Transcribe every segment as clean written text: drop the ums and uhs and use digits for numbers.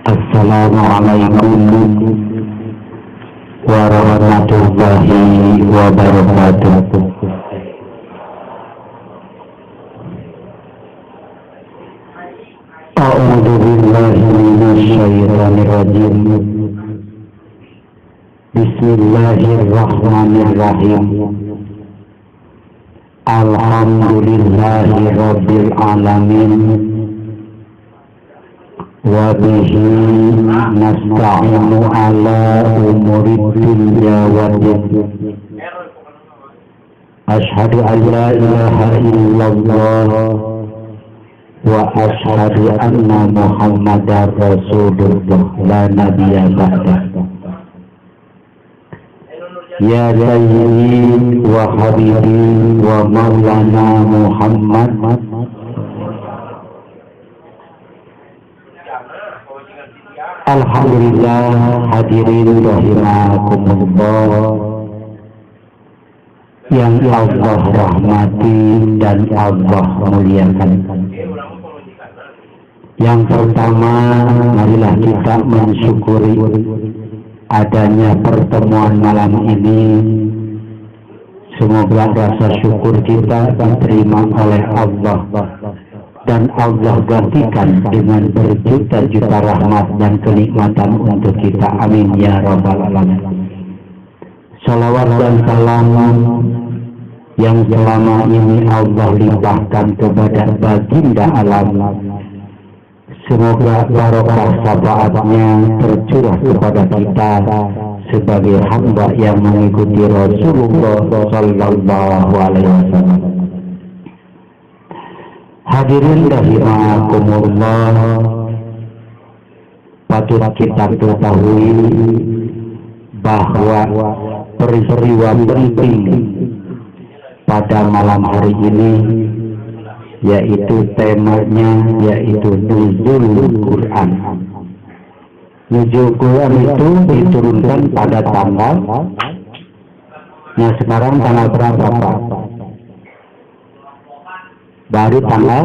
Assalamualaikum warahmatullahi wabarakatuh. A'udzu billahi minasy syaithanir rajim. Bismillahirrahmanirrahim. Alhamdulillahi rabbil alamin. Wa bihi nasta'inu ala umuri dunya waddin. Asyhadu an la ilaha illallah wa asyhadu anna Muhammadar Rasulullah la nabiyya ba'dah. Ya sayyidi wa habibi wa maulana Muhammad Alhamdulillah, hadirin rahimakumullah yang Allah rahmati dan Allah muliakan. Yang pertama, marilah kita mensyukuri adanya pertemuan malam ini. Semoga rasa syukur kita diterima oleh Allah dan Allah gantikan dengan berjuta-juta rahmat dan kenikmatan untuk kita. Amin ya rabbal alamin. Salawat dan salam yang selama ini Allah limpahkan kepada baginda alam, semoga barokah syafaatnya tercurah kepada kita sebagai hamba yang mengikuti Rasulullah sallallahu alaihi wasallam. Hadirin rahimakumullah, patut kita ketahui bahwa peristiwa penting pada malam hari ini, yaitu temanya yaitu nuzul Quran. Nuzul Quran itu diturunkan pada tanggal, nah sekarang tanggal berapa Pak? Baru tanggal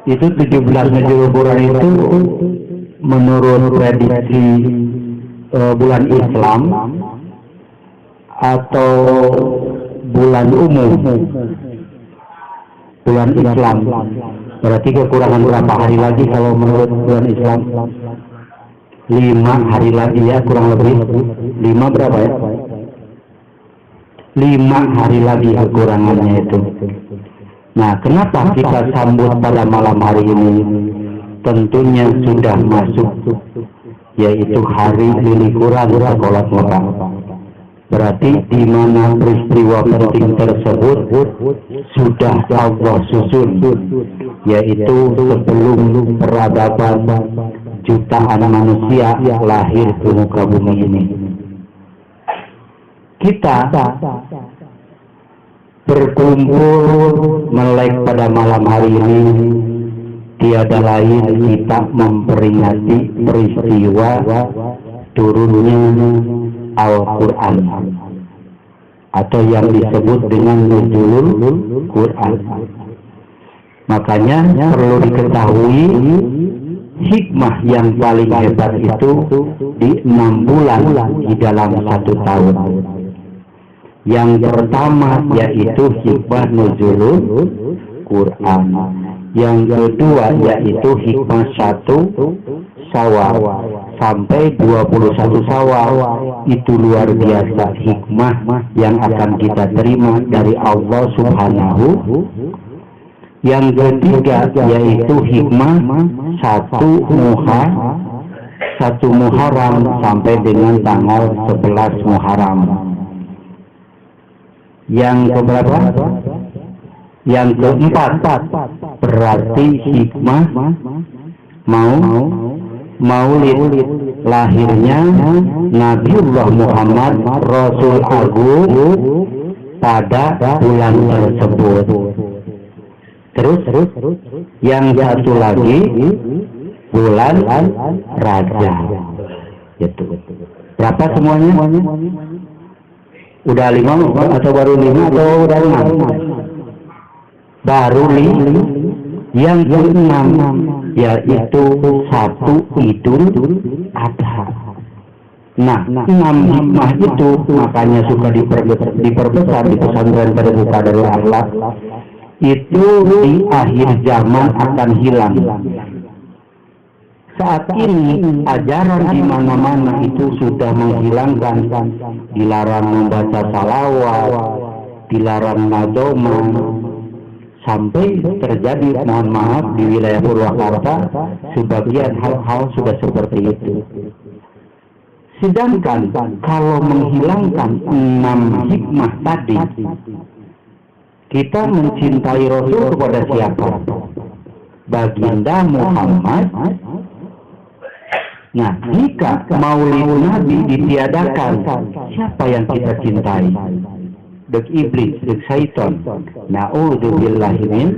itu 17 nuzul Quran itu menurut prediksi bulan Islam atau bulan umum bulan Islam. Berarti kekurangan berapa hari lagi kalau menurut bulan Islam? 5 hari lagi ya, kurang lebih 5 berapa ya? 5 hari lagi kekurangannya itu. Nah, kenapa kita sambut pada malam hari ini? Tentunya sudah masuk, yaitu hari lili Quran sekolah Mekah. Berarti di mana peristiwa penting tersebut sudah Allah susun, yaitu sebelum peradaban jutaan manusia lahir ke muka bumi ini. Kita berkumpul melek pada malam hari ini tiada lain kita memperingati peristiwa turunnya Al-Quran atau yang disebut dengan nuzulul Quran. Makanya perlu diketahui hikmah yang paling hebat itu di 6 bulan di dalam 1 tahun. Yang pertama yaitu hikmah nuzulul Quran. Yang kedua yaitu hikmah 1 Syawal sampai 21 Syawal. Itu luar biasa hikmah yang akan kita terima dari Allah Subhanahu. Yang ketiga yaitu hikmah 1 Muharram sampai dengan tanggal 11 Muharram. Yang keberapa? Yang keempat berarti hikmah Maulid lahirnya Nabiullah Muhammad Rasul Agung pada bulan tersebut. Terus yang satu lagi bulan Rajab. Itu. Berapa semuanya? Udah 5 atau baru 5 atau udah 6? Baru yang keenam yaitu satu Idul Adha. Nah, 6 hikmah itu makanya suka diperbesar di pesantren Darul Qadarul Akhlak. Itu di akhir zaman akan hilang. Saat ini ajaran di mana-mana itu sudah menghilangkan, dilarang membaca salawat, dilarang nadoma, sampai terjadi, mohon maaf, di wilayah Purwakarta sebagian hal-hal sudah seperti itu. Sedangkan kalau menghilangkan 6 hikmah tadi, kita mencintai Rasul kepada siapa? Baginda Muhammad. Nah, jika maulid Nabi ditiadakan, siapa yang kita cintai? Dek iblis, dek syaitan. Na'udzubillahi min.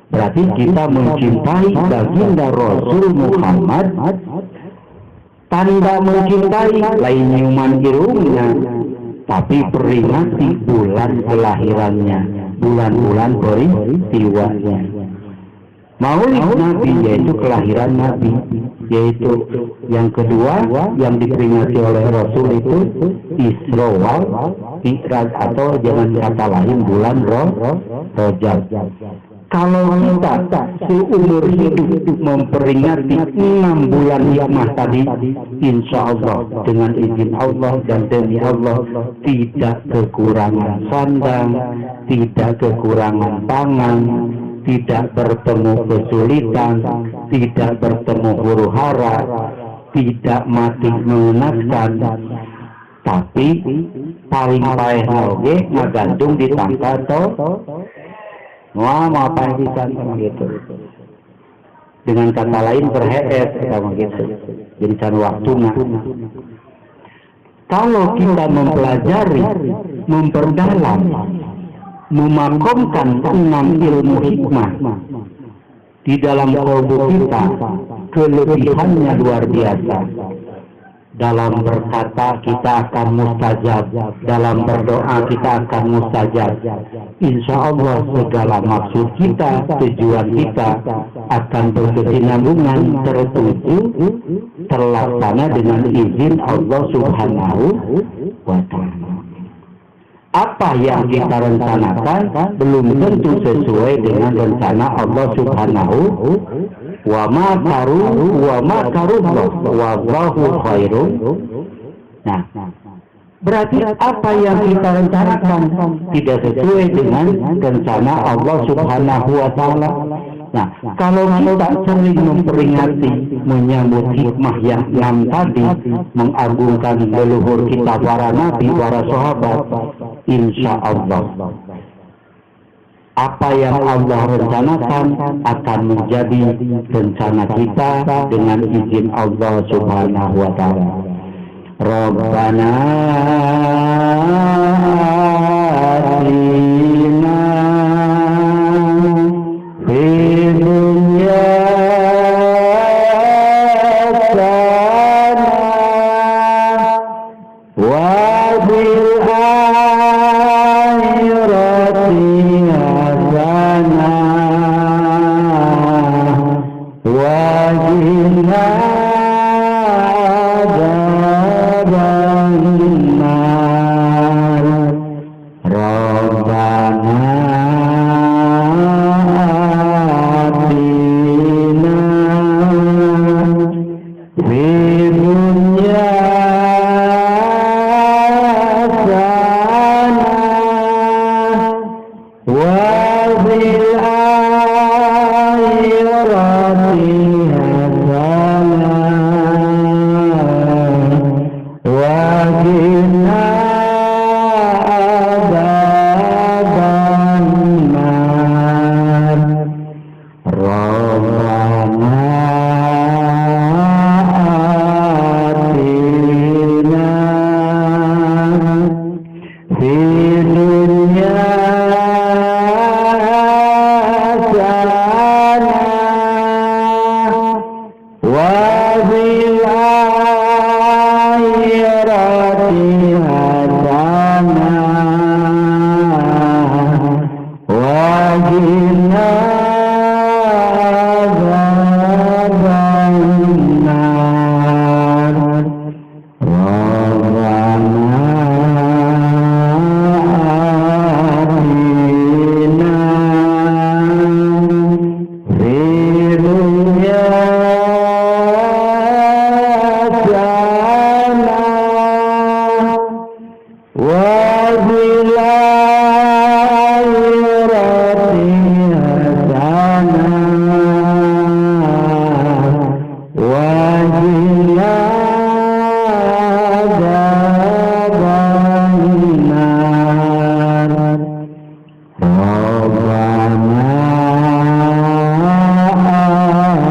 Berarti kita mencintai baginda Rasul Muhammad. Tanda mencintai lain nyuman irungnya, tapi peringati bulan kelahirannya, bulan-bulan peristiwanya. Maulid Nabi yaitu kelahiran Nabi, yaitu yang kedua yang diperingati oleh Rasul itu Isra wal Mi'raj, atau jangan kata lain bulan Rajab. Kalau kita seumur hidup memperingati 6 bulan hikmah tadi, insya Allah dengan izin Allah dan demi Allah tidak kekurangan sandang, tidak kekurangan pangan, tidak bertemu kesulitan, tidak bertemu huru hara, tidak mati mengenaskan, tapi paling baik oge ngagantung di tangka toh. Wah, mau apa bisa gitu. Dengan kata lain berhead sama gitu. Jadi kan waktunya. Kalau kita mempelajari, memperdalam, memakomkan 6 ilmu hikmah di dalam kalbu kita, kelebihannya luar biasa. Dalam berkata kita akan mustajab, dalam berdoa kita akan mustajab. Insya Allah segala maksud kita, tujuan kita akan berkesinambungan, tertuju, terlaksana dengan izin Allah Subhanahu wa Ta'ala. Apa yang kita rencanakan belum tentu sesuai dengan rencana Allah Subhanahu wa makaruh wallahu khairun. Nah, berarti apa yang kita rencanakan tidak sesuai dengan rencana Allah Subhanahu wa Ta'ala. Nah, kalau kita sering memperingati, menyambut hikmah yang 6 tadi, mengagungkan leluhur kita, para nabi, para sahabat, insya Allah apa yang Allah rencanakan akan menjadi rencana kita dengan izin Allah Subhanahu wa Ta'ala. Rabbana atina fid dunya hasanah wa fil akhirati Rabbana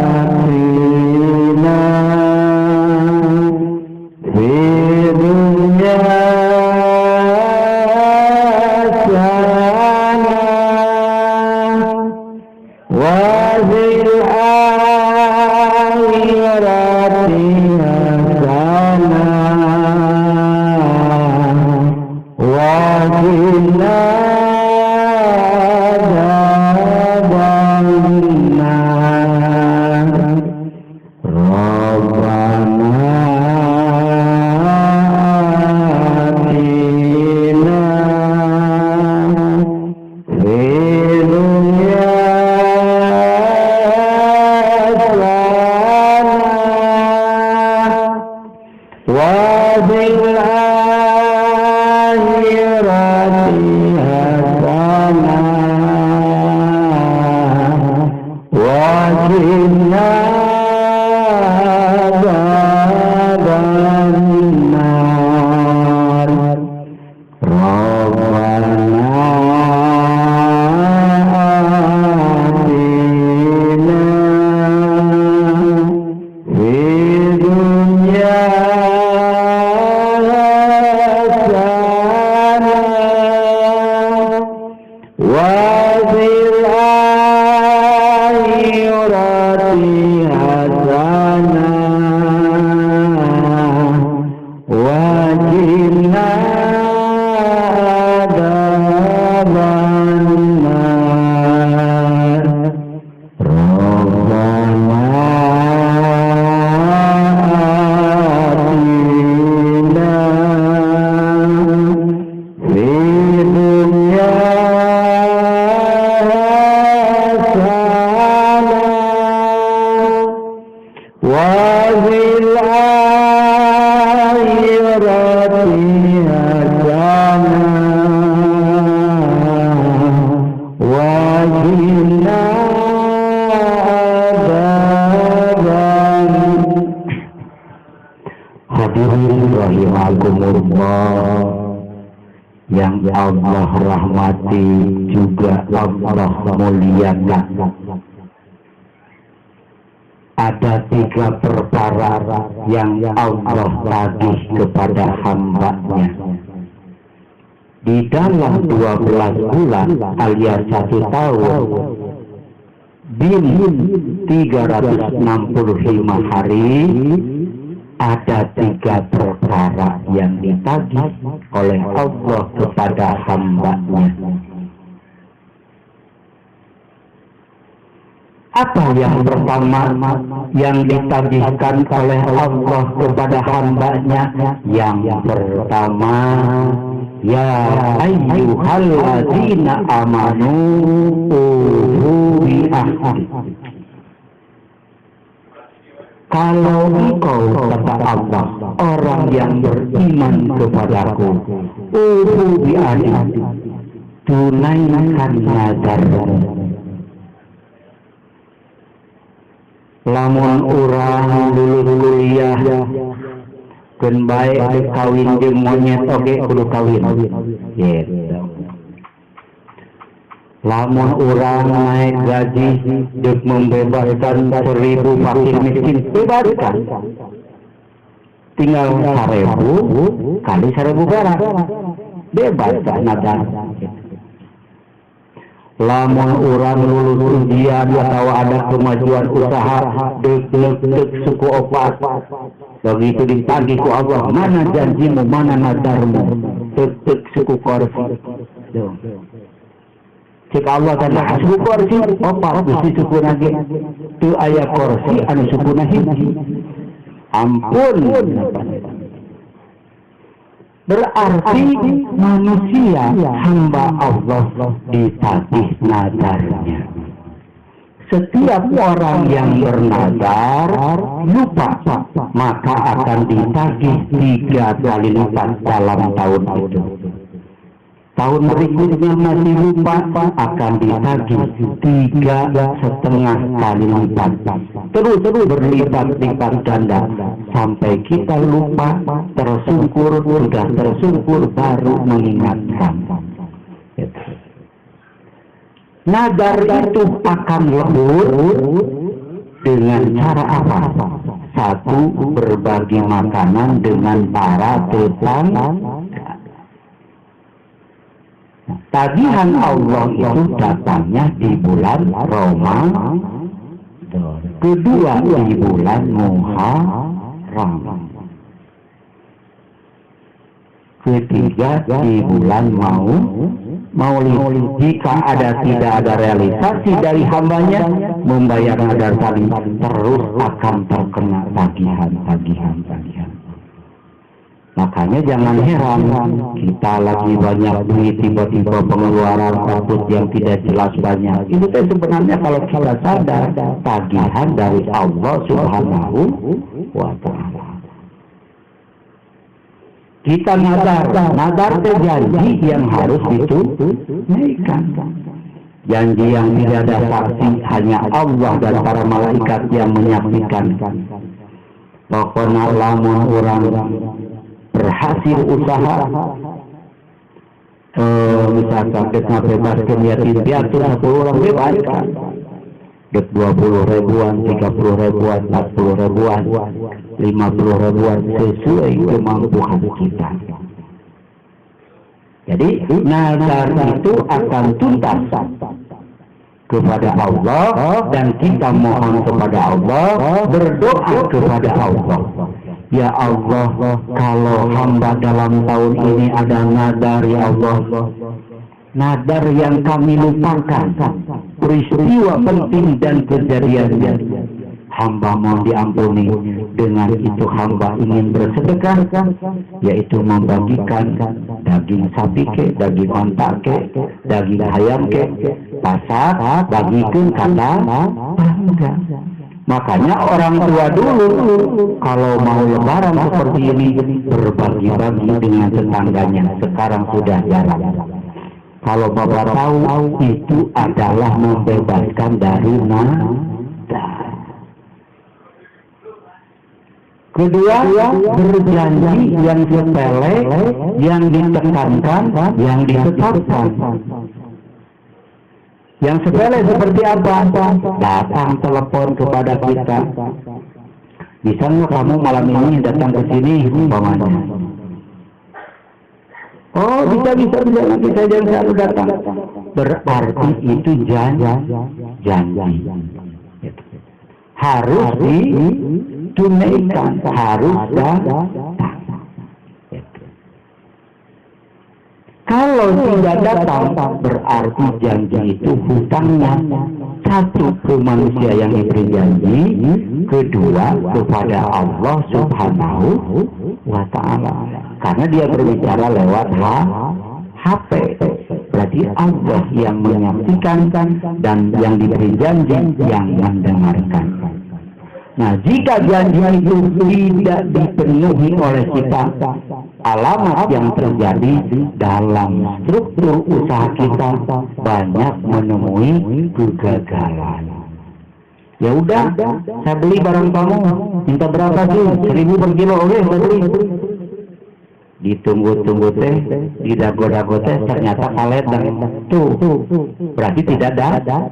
atina fid dunya hasanah wa fil akhirati hasanah wa qina yang Allah rahmati juga Allah muliakan. Ada 3 perkara yang Allah tagih kepada hamba-Nya. Di dalam 12 bulan alias 1 tahun bin 365 hari ada 3 perkara yang ditagih oleh Allah kepada hamba-Nya. Apa yang pertama yang ditagihkan oleh Allah kepada hamba-Nya? Yang pertama, ya ayyuhalladzina amanu ufu bi ahdi. Kalau engkau, kata Allah, orang yang beriman kepadaku, ufu bi ahdi, tunaikan nadarmu. Lamun urang lulus kuliah keun bae kawin jeung monyet oge kudu kawin gitu. Lamun urang naik gaji deuk membebaskan 1000 fakir miskin, bebaskan. Tinggal 1000 kali 1000 perak, bebas nadar. Lamun orang lulus ujian atau ada kemajuan usaha dek suku opat, begitu ditagih ku Allah, mana janjimu, mana nadarmu, dek suku korsi. Cik Allah kata suku korsi, opat bisi suku nage, tu ayah korsi anu suku hiji. Ampun. Berarti manusia hamba Allah ditagih nadarnya. Setiap orang yang bernadar lupa, maka akan ditagih 3 kali lipat dalam tahun itu. Tahun berikutnya masih lupa, akan ditagih 3,5 kali lipat. Terus berlipat-lipat ganda sampai kita lupa, sudah tersungkur baru mengingatkan. Nadar itu akan lebur dengan cara apa? Satu, berbagi makanan dengan para tetangga. Tagihan Allah itu datangnya di bulan Ramadan. Kedua di bulan Muharram. Ketiga di bulan Maulid. Jika tidak ada realisasi dari hambanya membayar nadar tadi, terus akan terkena tagihan. Makanya jangan heran kita lagi banyak duit, tiba-tiba pengeluaran output yang tidak jelas banyak. Itu sebenarnya kalau kita sadar tagihan dari Allah Subhanahu wa Ta'ala. Kita nadar janji yang harus ditunaikan. Janji yang tidak ada saksi, hanya Allah dan para malaikat yang menyaksikan. Pokoknya lamun orang berhasil usaha, misalkan kita bebaskan yatim piatu 10 orang bebaskan, 20 ribuan, 30 ribuan, 40 ribuan, 50 ribuan sesuai kemampuan kita. Jadi nazar itu akan tuntas kepada Allah dan kita mohon kepada Allah, berdoa kepada Allah. Ya Allah, kalau hamba dalam tahun ini ada nadar, ya Allah, nadar yang kami lupakan, peristiwa penting dan kejadian, hamba mau diampuni. Dengan itu hamba ingin bersedekah, yaitu membagikan daging sapi ke, daging onta ke, daging ayam ke, pasar, bagikan kata tangga. Makanya orang tua dulu kalau mau lebaran seperti ini berbagi-bagi dengan tetangganya. Sekarang sudah jarang. Kalau Bapak tahu itu adalah membebaskan dari nadar. Kedua, berjanji yang sepele, yang ditekankan, yang ditetapkan. Yang sepele seperti apa? Datang telepon kepada kita. Bisa nggak kamu malam ini datang ke sini, umpamanya? Oh, bisa nanti saja saya datang. Berarti itu janji. Harus ditunaikan, harus datang. Kalau tidak datang, berarti janji itu hutangnya. Satu, ke manusia yang diberi janji. Kedua, kepada Allah Subhanahu wa Ta'ala. Karena dia berbicara lewat HP. Berarti Allah yang menyaksikan dan yang diberi janji yang mendengarkan. Nah, jika janji itu tidak dipenuhi oleh kita, alamat yang terjadi dalam struktur usaha kita banyak menemui kegagalan. Ya udah, saya beli barang kamu, minta berapa sih? 1.000 per kilo, oke, saya beli. Ditunggu-tunggu teh, didago-dago teh, ternyata kalet dan tuh, berarti tidak ada.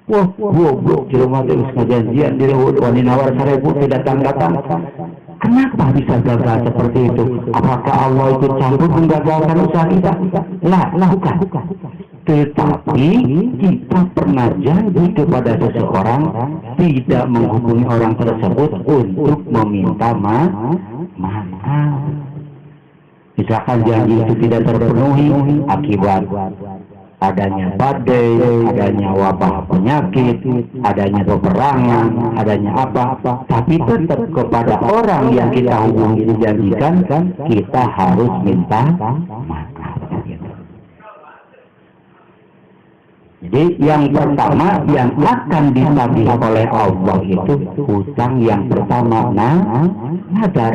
Wah, goblok, di rumah itu janjian, di wani nawar 1.000 tidak datang. Kenapa bisa gagal seperti itu? Apakah Allah itu campur menggagalkan usaha kita? Bukan. Tetapi kita pernah janji kepada seseorang tidak menghubungi orang tersebut untuk meminta maaf. Misalkan janji itu tidak terpenuhi akibat adanya badai, adanya wabah penyakit, adanya peperangan, adanya apa, tapi tetap kepada orang yang kita hubungi dijanjikan, kita harus minta maaf. Jadi yang pertama yang akan ditagih oleh Allah itu hutang yang pertama, nadar.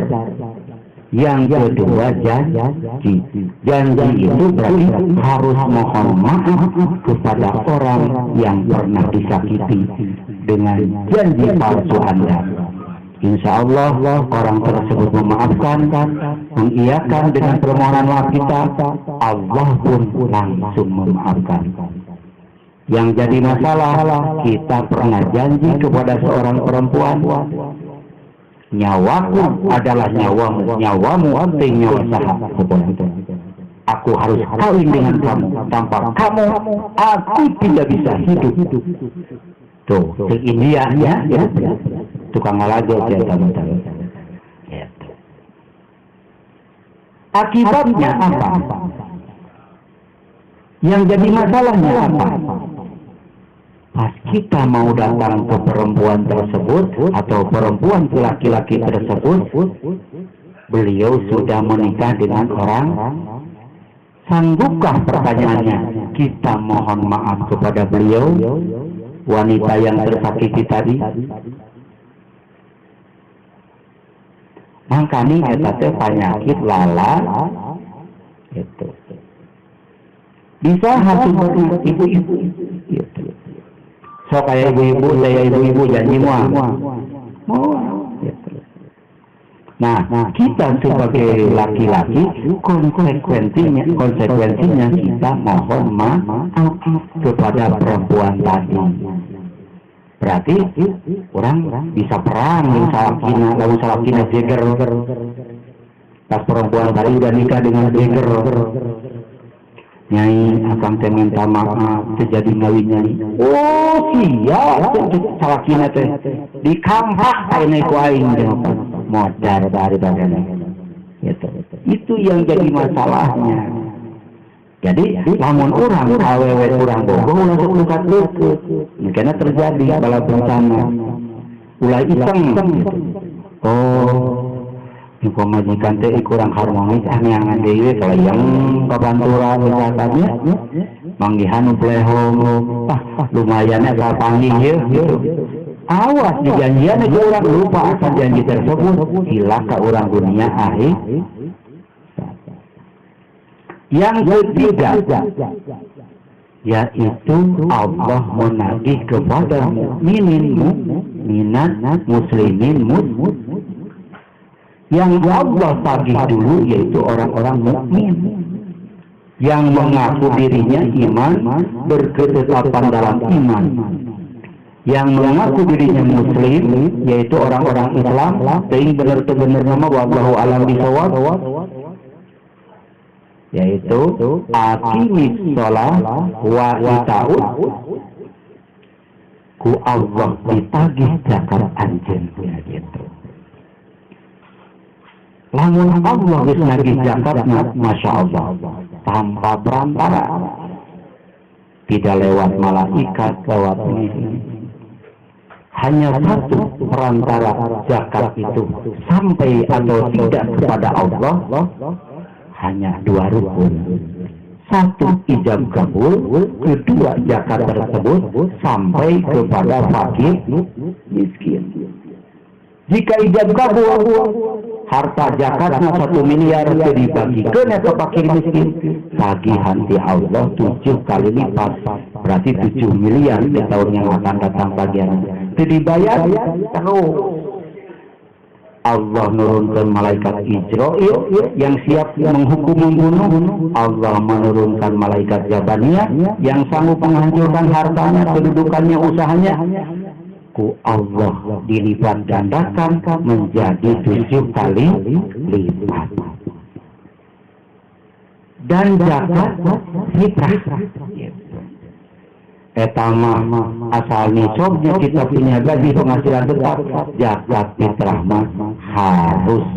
Yang kedua janji. Janji itu berarti harus mohon maaf kepada orang yang pernah disakiti dengan janji palsu Anda. Insya Allah orang tersebut memaafkan, mengiyakan dengan permohonan maaf kita, Allah pun langsung memaafkan. Yang jadi masalah, kita pernah janji kepada seorang perempuan, nyawaku adalah nyawamu, nyawamu penting nyawa sahabat. Aku harus kawin dengan kamu, tanpa kamu aku tidak bisa hidup. Tuh, ke India ya, tukang olahraga ya teman-teman. Akibatnya apa? Yang jadi masalahnya apa? Pas kita mau datang ke perempuan tersebut atau perempuan ke laki-laki tersebut, beliau sudah menikah dengan orang. Sanggupkah, pertanyaannya, kita mohon maaf kepada beliau, wanita yang tersakiti tadi? Makanya eta penyakit lala itu bisa hasil ibu-ibu gitu. So kayak ibu-ibu, saya ibu-ibu janji muah. Gitu. Nah, kita sebagai laki-laki konsekuensinya kita mohon maaf kepada perempuan tadi. Berarti orang bisa perang dengan salakina, lalu salakina jeger. Pas perempuan tadi udah nikah dengan jeger. Nyai akan teh minta maaf terjadi ngawin nyai. Oh siap salakina teh dikampak ayeuna ku aing modar dari bagana. Itu yang jadi masalahnya. Jadi lamun orang awewe kurang bogoh langsung lukat leukeut. Makanya terjadi bala bencana. Ulah iseng gitu. Oh, info majikan teh kurang harmonis aneh-aneh deui kalau yang kabanturan misalkannya manggihan plehong lumayan asal panggih gitu. Awas di janjian itu orang lupa akan janji tersebut, hilang ke orang dunia akhir. Yang ketiga, yaitu Allah menagih kepada minat muslimin yang Allah tagih dulu, yaitu orang-orang mukmin yang mengaku dirinya iman, berketetapan dalam iman, yang mengaku dirinya muslim, yaitu orang-orang Islam, tapi benar-benar nama wallahu alam bisawab, yaitu aqimis shalah wa itaut ku Allah ditagih zakat anjeun gitu. Lamun Allah geus nagih zakatna, masya Allah, tanpa perantara, tidak lewat malaikat, lewat ini. Hanya satu perantara zakat itu sampai atau tidak kepada Allah, hanya dua rukun. Satu ijab kabul, kedua zakat tersebut sampai kepada fakir miskin. Jika ijab kabul, harta zakatnya 1 miliar dibagikan ke fakir miskin, tagihan di Allah 7 kali lipat, berarti 7 miliar di tahun yang akan datang tagihannya. Dibayar terus. Allah menurunkan malaikat Israil yang siap menghukum membunuh. Allah menurunkan malaikat Jabaniyah yang sanggup menghancurkan hartanya, kedudukannya, usahanya. Ku Allah dilipat gandakan menjadi 7 kali lipat. Dan zakat fitrah. Etama asal nisabnya kita punya gaji penghasilan tetap, zakat fitrah harus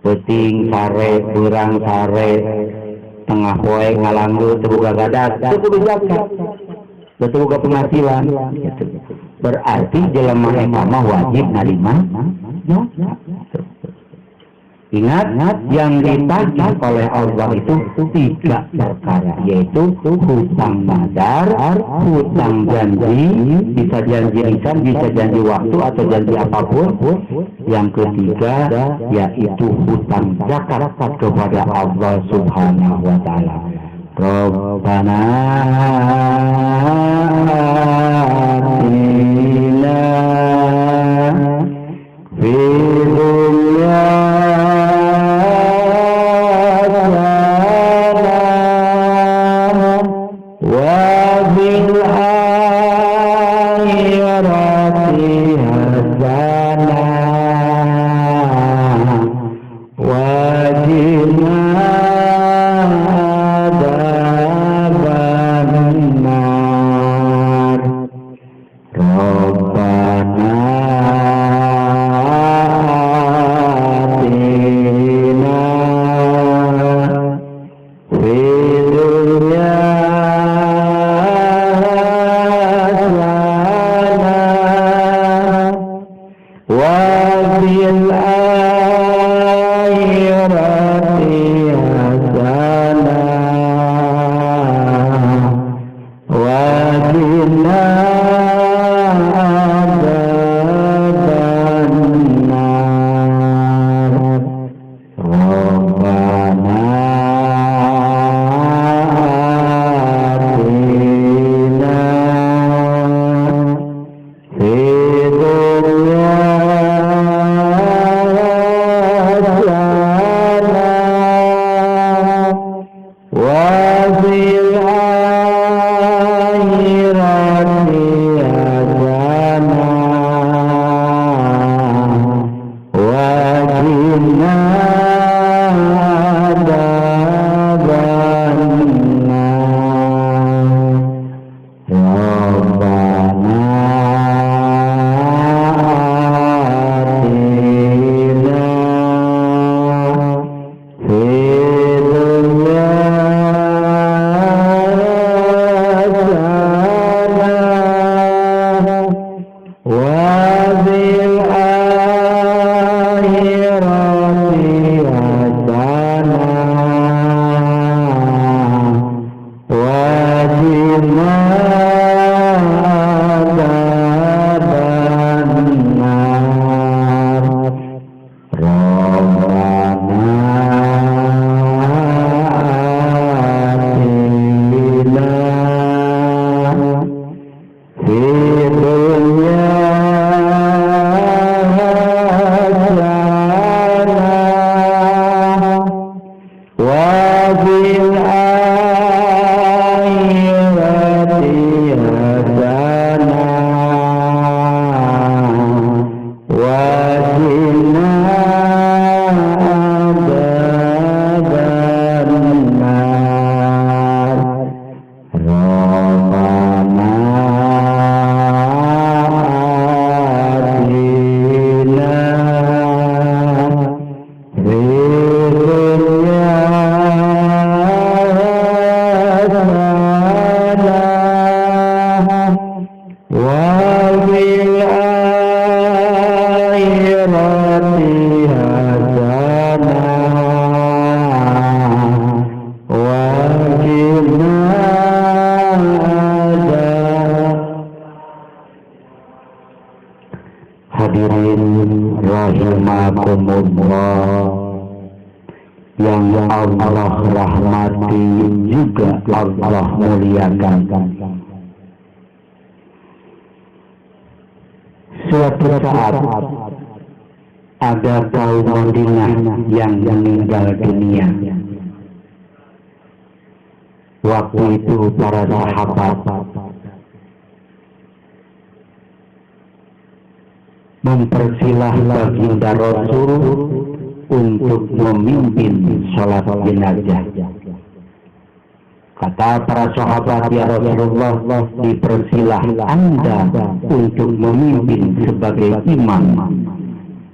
penting sare, kurang sare, tengah poe ngalanggu terbuka gadat, itu kudu zakat, betul ke penghasilan. Berarti jelema etama wajib narima zakat. Ingat, yang ditagih oleh Allah itu 3 perkara, yaitu hutang nadar, hutang janji, bisa janji lisan, bisa janji waktu atau janji apapun. Yang ketiga, yaitu hutang zakat kepada Allah Subhanahu wa Ta'ala. Rabbana atina juga Allah muliakan. Suatu saat ada kaum Madinah yang meninggal dunia. Waktu itu para sahabat mempersilah baginda Rasul untuk memimpin sholat jenazah. Kata para sahabat, ya Rasulullah, dipersilah Anda untuk memimpin sebagai imam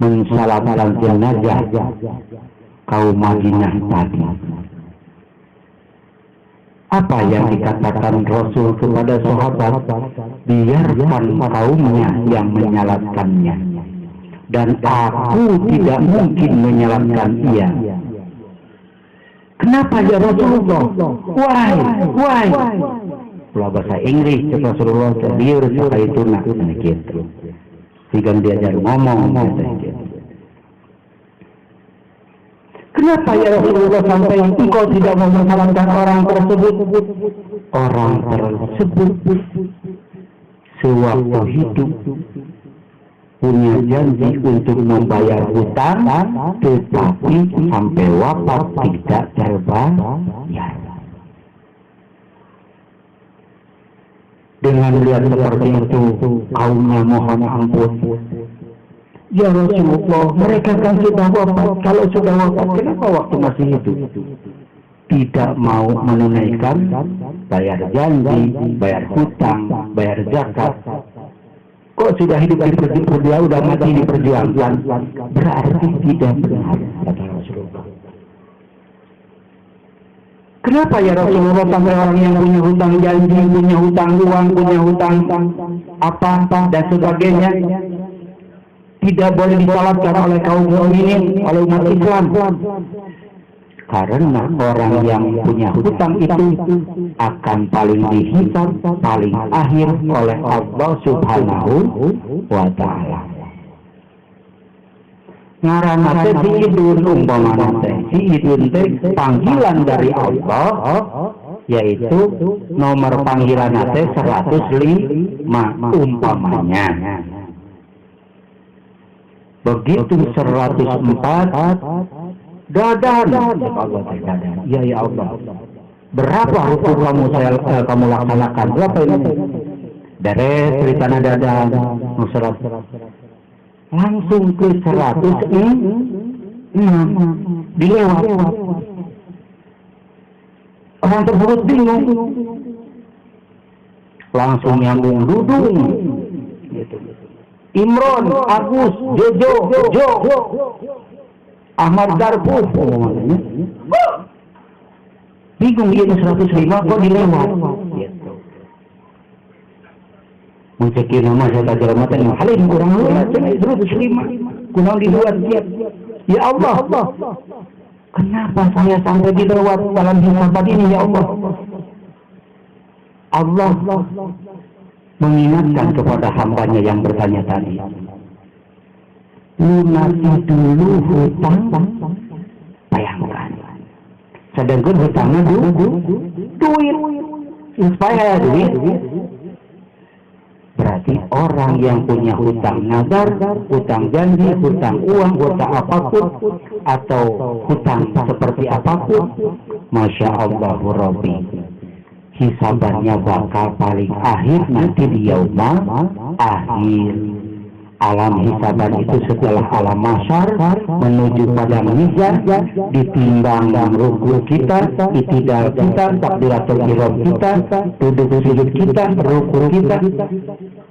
mensalatkan jenazah kaum Madinah tadi. Apa yang dikatakan Rasul kepada sahabat? Biarkan kaumnya yang menyalatkannya, dan aku tidak mungkin menyalatkan ia. Kenapa ya Rasulullah? Why? Kalau bahasa Inggris Rasulullah dia suka itu nak gitu. Sehingga diajar ngomong gitu. Kenapa ya Rasulullah sampai engkau tidak mau mensalatkan orang tersebut? Orang tersebut sewaktu hidup punya janji untuk membayar hutang, tetapi sampai wafat tidak terbayar. Dengan lihat seperti itu, kaumnya mohon ampun. Ya Rasulullah, mereka kan sudah wafat. Kalau sudah wafat, kenapa waktu masih hidup tidak mau menunaikan bayar janji, bayar hutang, bayar zakat? Kok sudah hidup di dia sudah mati diperjuangkan? Berarti tidak benar, kata Rasulullah. Kenapa ya Rasulullah sampai orang yang punya hutang janji, punya hutang uang, punya hutang apa dan sebagainya tidak boleh disalatkan oleh kaum mukminin, oleh umat Islam? Karena orang yang punya hutang itu akan paling dihisab paling akhir oleh Allah Subhanahu wa Ta'ala. Ngaranna teh siidun umpamana teh siidun teh panggilan dari Allah, yaitu nomor panggilan teh 105 umpamanya. Begitu 104 dadan, ya Allah, berapa hukum kamu laksanakan? Berapa ini? Dari cerita dadan, langsung ke 106 dilewat. Orang tersebut bingung, langsung nyambung dudung. Imron, Agus, Jojo, Ahmad Darpus, bingung dia 105 kok dilewat. Mencekir nama saya tak jalan mata yang halim kurang lewat 105 kurang dibuat dia. Ya Allah, kenapa saya sampai dilewat dalam hisabat ini ya Allah? Allah mengingatkan kepada hambanya yang bertanya tadi, lunasi dulu hutang. Bayangkan, sedangkan hutangnya duit, supaya duit. Berarti orang yang punya hutang nazar, hutang janji, hutang uang, hutang apapun, atau hutang seperti apapun, Masya Allah Rabbi, hisabannya bakal paling akhir nanti di yaumul akhir. Alam hisaban itu setelah alam mahsyar menuju pada mizan, ditimbang ruku kita, itidal kita, takbiratul ihram kita, duduk sujud kita, ruku kita,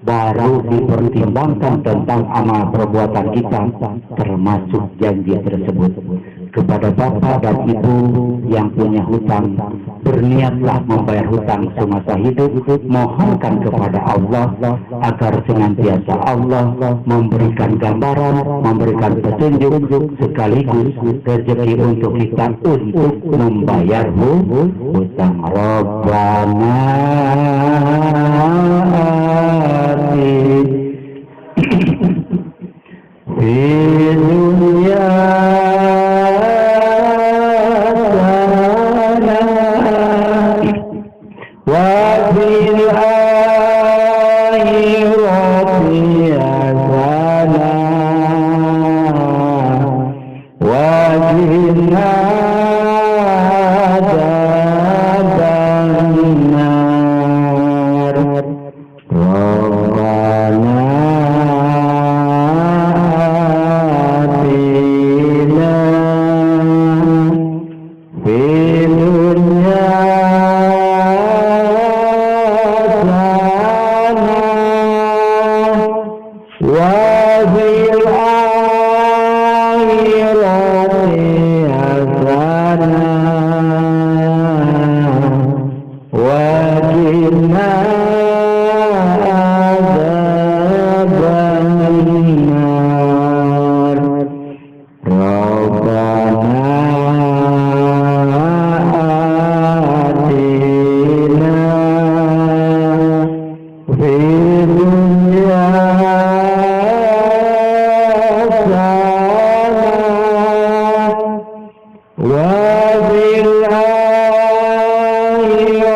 baru dipertimbangkan tentang amal perbuatan kita, termasuk janji tersebut. Kepada bapak dan ibu yang punya hutang, berniatlah membayar hutang semasa hidup. Mohonkan kepada Allah agar senantiasa Allah memberikan gambaran, memberikan petunjuk, sekaligus rezeki untuk kita untuk membayar hutang. Rabbana fi dunya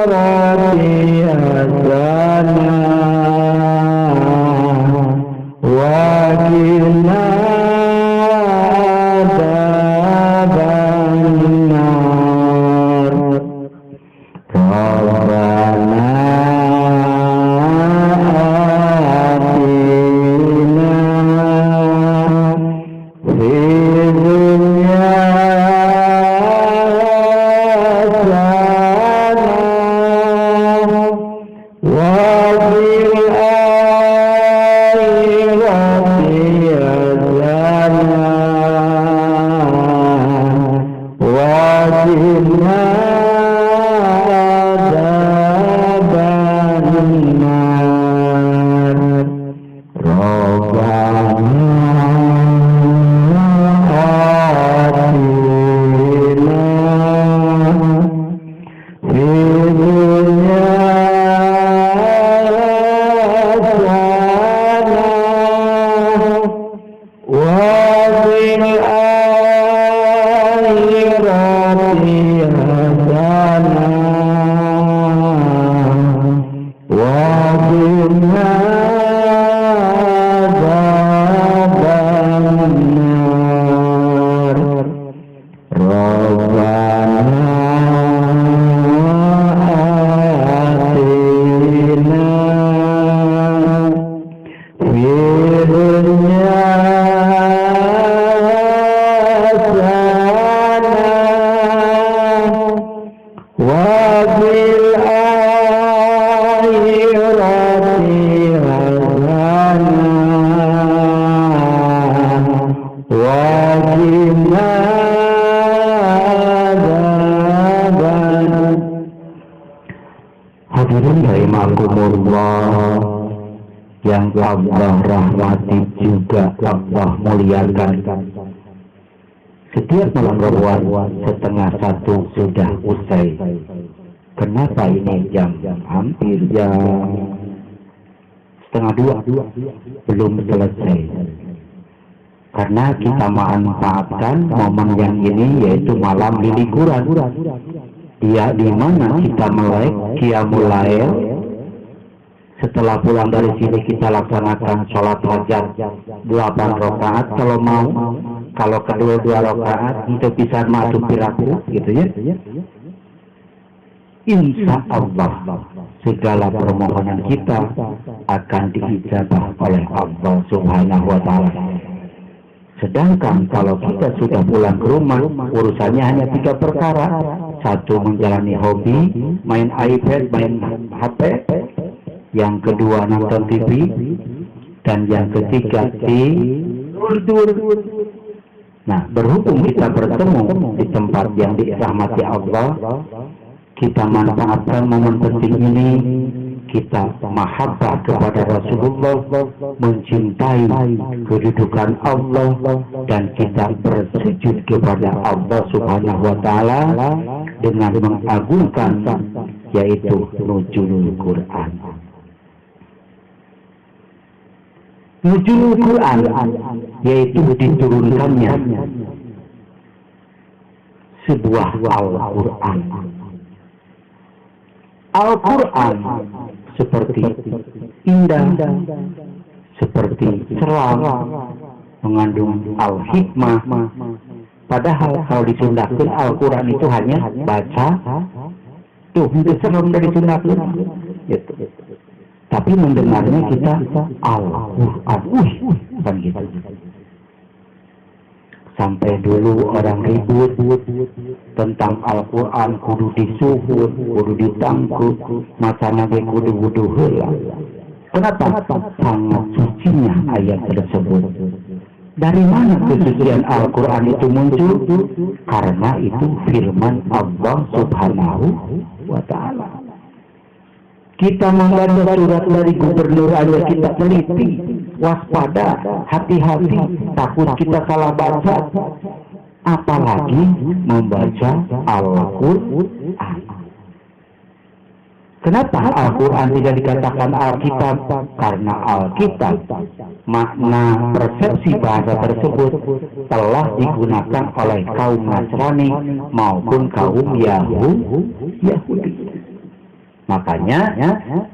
hasana wa qina adzabannar. Rabbana atina fid dunya hadirin rahimakumullah yang Allah rahmati juga Allah muliakan. Setiap malam Ramadan 12:30 sudah usai. Kenapa ini jam hampir jam 1:30 belum selesai? Karena kita memanfaatkan momen yang ini, yaitu malam lilikuran. Dia di mana kita melek qiyamul lail. Setelah pulang dari sini kita laksanakan sholat hajat 8 rakaat kalau mau. Kalau kedua 2 rakaat itu bisa masuk piraku, gitu ya. Insya Allah segala permohonan kita akan diijabah oleh Allah Subhanahu wa Ta'ala. Sedangkan kalau kita sudah pulang ke rumah, urusannya hanya 3 perkara. 1, menjalani hobi, main iPad, main HP. Yang kedua, nonton TV. Dan yang ketiga, tidur. Nah, berhubung kita bertemu di tempat yang dirahmati Allah, kita manfaatkan momen penting ini. Kita mahabbah kepada Rasulullah, mencintai kedudukan Allah, dan kita bersujud kepada Allah Subhanahu wa Ta'ala dengan mengagungkan, yaitu nuzulul Quran. Nuzulul Quran yaitu diturunkannya sebuah Al-Quran. Al-Quran seperti indah, seperti cerah, mengandung al-hikmah. Padahal kalau disundahkan Al-Quran itu hanya baca, tuh itu serem dari sundahkan. Gitu. Tapi mendengarnya kita Al-Quran, kan gitu. Sampai dulu orang ribut tentang Al-Quran, kudu disuhun, kudu ditangkut, macana ge kudu wudu heula. Kenapa? Sangat sucinya ayat tersebut. Dari mana kesucian Al-Quran itu muncul? Karena itu firman Allah Subhanahu wa Ta'ala. Kita membaca surat dari gubernur aja kita teliti, waspada, hati-hati, takut kita salah baca. Apalagi membaca Al-Quran. Kenapa Al-Quran tidak dikatakan Alkitab? Karena Alkitab, makna persepsi bahasa tersebut telah digunakan oleh kaum Nasrani maupun kaum Yahudi. Makanya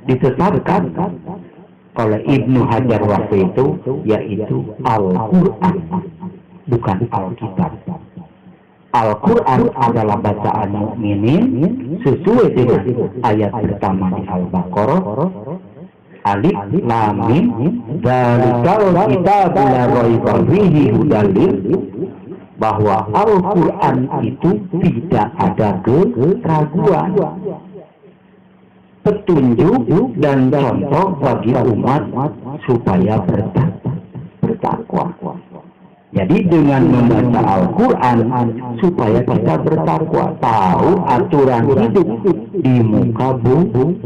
ditetapkan oleh Ibnu Hajar waktu itu, yaitu Al-Quran, bukan Alkitab. Al-Quran adalah bacaan mukminin sesuai dengan ayat pertama di Al-Baqarah, Alif Lam Mim, dzalikal kitabu la raiba fihi hudal lil, bahwa Al-Quran itu tidak ada keraguan, petunjuk dan contoh bagi umat supaya bertakwa. Jadi dengan membaca Al-Quran supaya kita bertakwa, tahu aturan hidup di muka bumi.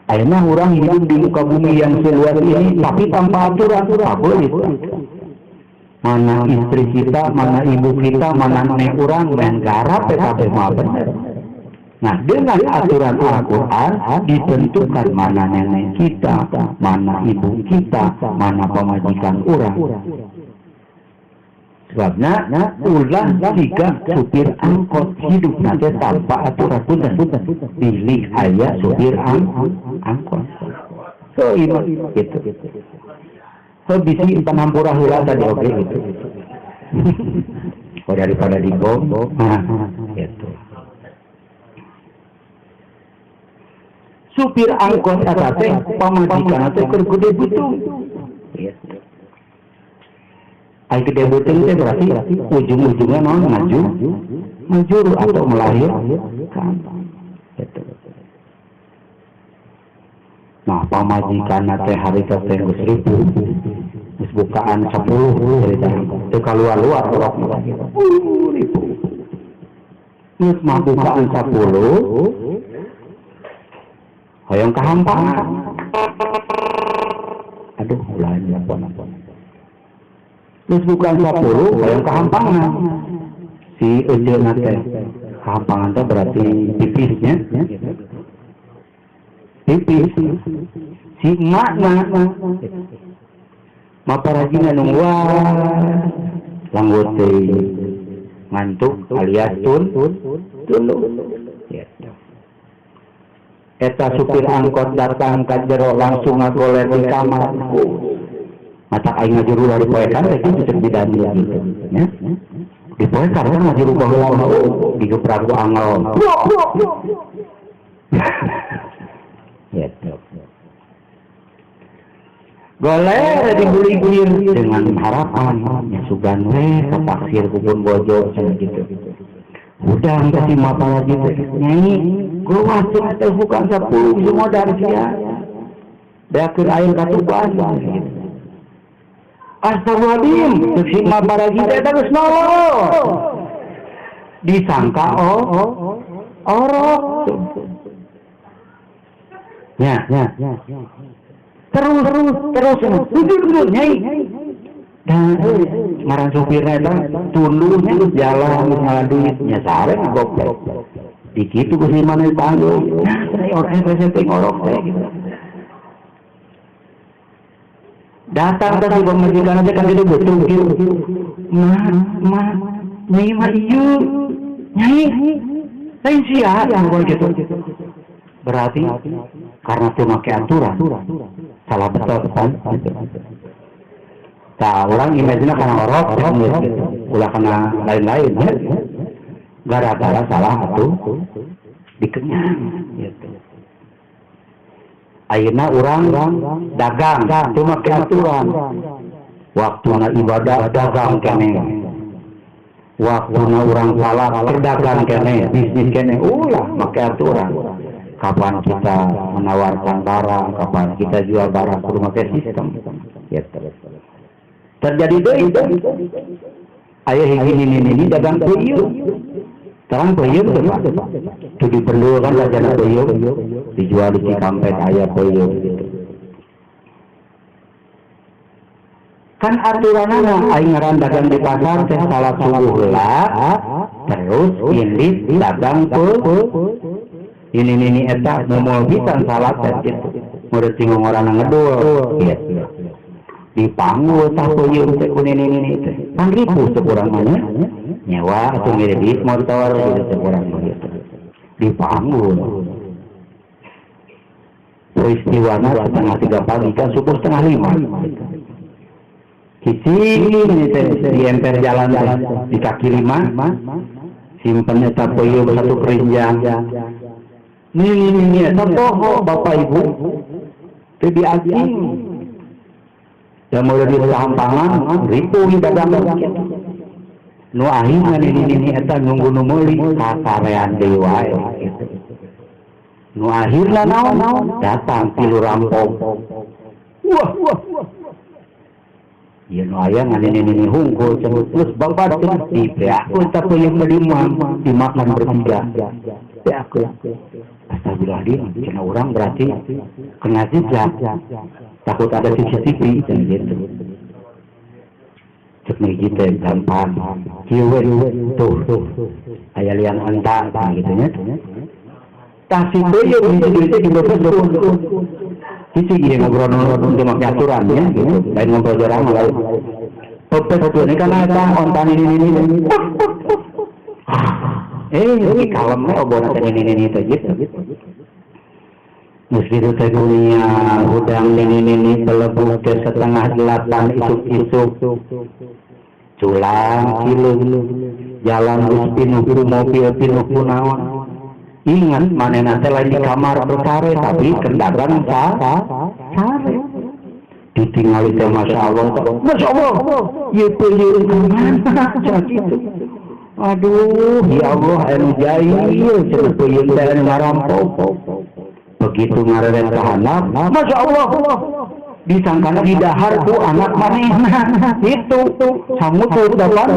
Akhirnya orang hidup di muka bumi yang seluas ini tapi tanpa aturan, tak boleh. Mana istri kita, mana ibu kita, mana nenek orang main garap PKB mah benar. Nah, dengan aturan Al-Quran ditentukan mana nenek kita, mana ibu kita, mana pemajikan orang. Sebabnya ulah jika supir angkot hidup nanti tanpa aturan punten pilih ayah supir angkot. So ini gitu. So bisi penampura hula tadi oke gitu. Oh daripada dibom, gitu. Supir angkot atasnya pemajikan atau kergede butuh. Ay gede butuh itu berarti ujung-ujungnya maju atau melahirkan. Nah pemajikan teh hari teh 1.000, terus bukaan 10 cerita. Itu keluar orang ribu. Terus mah bukaan 10. Hoyong kehampangan. Aduh, ulahnya apa-apa. Terus bukan 10, hoyong kehampangan. Si ujung nate. Kehampangan itu berarti pipisnya. Pipis. Si emak. Maparajina nungguan. Langgote. Ngantuk alias tulu. Eta supir angkot datang ka jero langsung ngagoler di kamar. Mata aing ngajuru dari poekan teh itu bidan gitu ya. Di poekan kan ngajuru baheula digeprak ku angel. Ya. Goler digulir dengan harapan ya sugan we ka taksir kubun bojo gitu. Udah kasih mata lagi nyai gue wasik teh bukan 10 semua dari dia berakir air katuban gitu. Astagfirullahaladzim si mata lagi teh terus nolong disangka orok ya terus jujur nyai dan marang supirnya tunduknya jalan malah duitnya sare goblok dikitu ke mana ditanggung saya orang presenteng orok saya gitu datang ke si pemajikan aja kan gitu betul nyai mah iyo nyai lain siap yang gitu berarti karena tuh pakai aturan salah betul kan nah, orang imajinnya karena orok, gitu. Ulah karena lain-lain, ya. Gara-gara salah itu dikenyang, gitu. Akhirnya orang dagang, cuma ke aturan. Waktunya ibadah dagang kene. Waktunya orang salah berdagang kene, bisnis kene, ulah pakai aturan. Kapan kita menawarkan barang, kapan kita jual barang, kudu pakai sistem, gitu. Terjadi deui aya ini dagang peuyeum terang peuyeum teu diperlukan jana peuyeum dijual di Cikampek aya peuyeum gitu kan aturanna aing ngaran dagang di pasar teh salat subuh heula terus indit dagang ini eta momo pisan salat teh gitu murid tinggal orang ngedul gitu dipanggul tak puyuh teh ini teh kan ribu sekurang mana nyewa atau ngiris mau ditawar gitu sekurang gitu dipanggul peristiwana setengah 3 pagi kan subuh setengah 5. Cicing ini di emper jalan di kaki 5 simpen eta peuyeum satu kerenjang. Nih eta poho Bapak Ibu teu diacing. Da mulai di sampangan ripuh dagang nu akhirna ini eta nunggu nu meuli kasarean deui wae gitu. Nu akhirna naon datang tilu rampok. Wah. Ieu nu aya nganini hungkul terus babadeun dipreakeun tapi yang melimang dimakan bertiga. Aku astagfirullahaladzim, kena orang berarti kena jejak. Takut ada CCTV dan gitu. Cek nih kita gampang. Kieu tuh. Aya lian anta gitu nya. Tasih beuyeum hiji di beukeut beun. Hiji ieu ngobrol teu make aturan ya gitu. Lain ngobrol jarang lain. Pepet ini kan eta ontan ini. Ini kalemnya obona ini gitu. Meski itu dunia udang ini pelebuk ke setengah 8 isuk-isuk culang kilung jalan bus pinuh mobil pinuh punawan. Ingat manehna teh lain di kamar berkare tapi kendaraan sare ditinggali teh Masya Allah ieu peuyeum kemana gitu. Aduh ya Allah anu jahil cenah peuyeum teh anu ngarampok. Begitu ngareren ka handap, Masya Allah disangkana di dahar tuh anak manehna itu samut tuh depan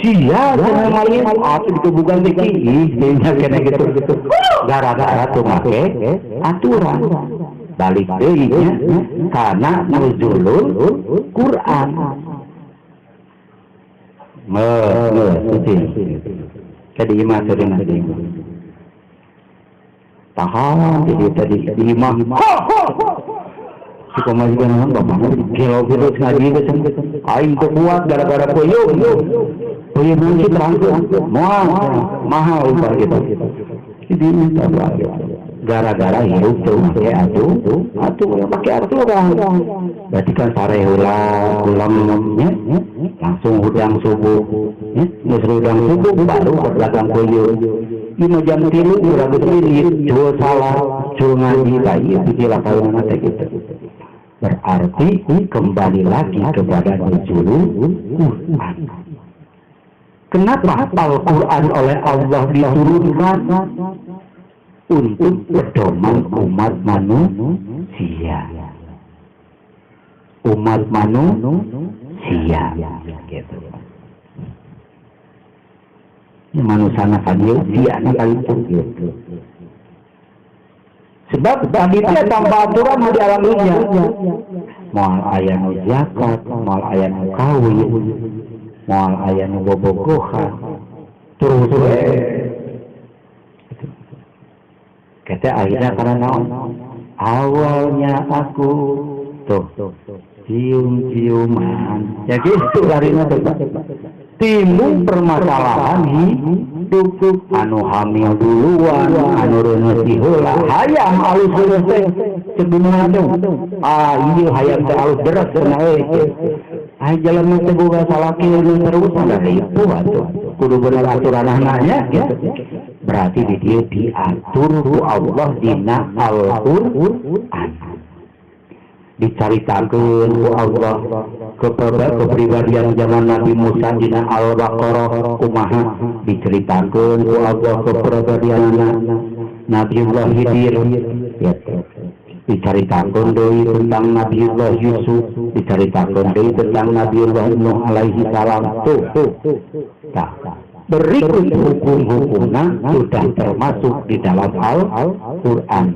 sia cenah lain atuh dikebugan teh ih nya kena gitu gara-gara tuh make aturan balik deui nya kana nuzulul Quran. Jadi imam sering tadi tahan jadi tadi imam si pemajikan orang bapak gelo gitu ngaji gitu aing teu kuat gara-gara peuyeum nanti terangkeun mahal umpar gitu jadi minta gara-gara hirup tuh pakai atuh pakai aturan berarti kan sare heula ulamnya langsung hudang subuh ya geus hudang subuh baru berdagang peuyeum 5 jam 3 ragu menit jual salah jual ngaji bayi itu cilakauna teh gitu. Berarti kembali lagi kepada nuzulul Quran. Kenapa Al-Quran oleh Allah diturunkan? Untuk pedoman umat manusia. Umat manusia gitu. Ini manusia kalian dia kalian gitu. Sebab tadi dia tanpa aturan di alam dunia. Moal aya nu zakat, moal aya nu kawin, moal aya nu bobogohan. Terus kata akhirnya karena naon? Awalnya aku tuh cium-ciuman. Ya gitu larinya tuh. Timbul permasalahan hidup anu hamil duluan anu reuneus heula hayam alus reuneus teh ceuk dunia teh ieu hayam teh alus beres cenah euy jalan teh boga salaki terus ada itu atuh kudu bener aturanna nya gitu berarti di dieu diatur ku Allah dina Al-Qur'an dicaritakeun ku Allah kepribadian zaman Nabi Musa dina Al-Baqarah kumaha diceritakeun ku Allah kepribadian Nabiullah Khidir ya diceritakeun deui tentang Nabiullah Yusuf diceritakeun deui tentang Nabiullah Nuh alaihi salam tuh berikut hukum-hukumnya sudah termasuk di dalam Al-Quran,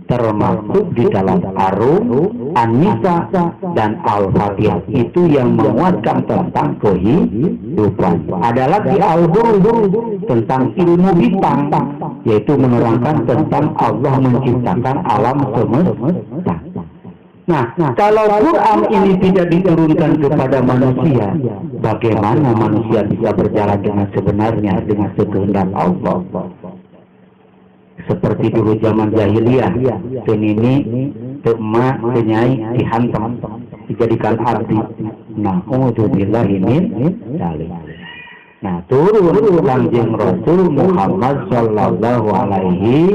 termasuk di dalam Ar-Rum, An-Nisa, dan Al-Fatihah. Itu yang menguatkan tentang kehidupan. Ada lagi Al-Burud tentang ilmu bintang, yaitu menerangkan tentang Allah menciptakan alam semesta. Nah, kalau Quran ini tidak diturunkan kepada manusia, bagaimana manusia bisa berjalan dengan sebenarnya dengan sekehendak Allah? Seperti seperti dulu zaman jahiliyah, penini tema penyai dihantam dijadikan abdi. Nah, uzubillah ini dalil. Nah, turun Kanjeng Rasul Muhammad sallallahu alaihi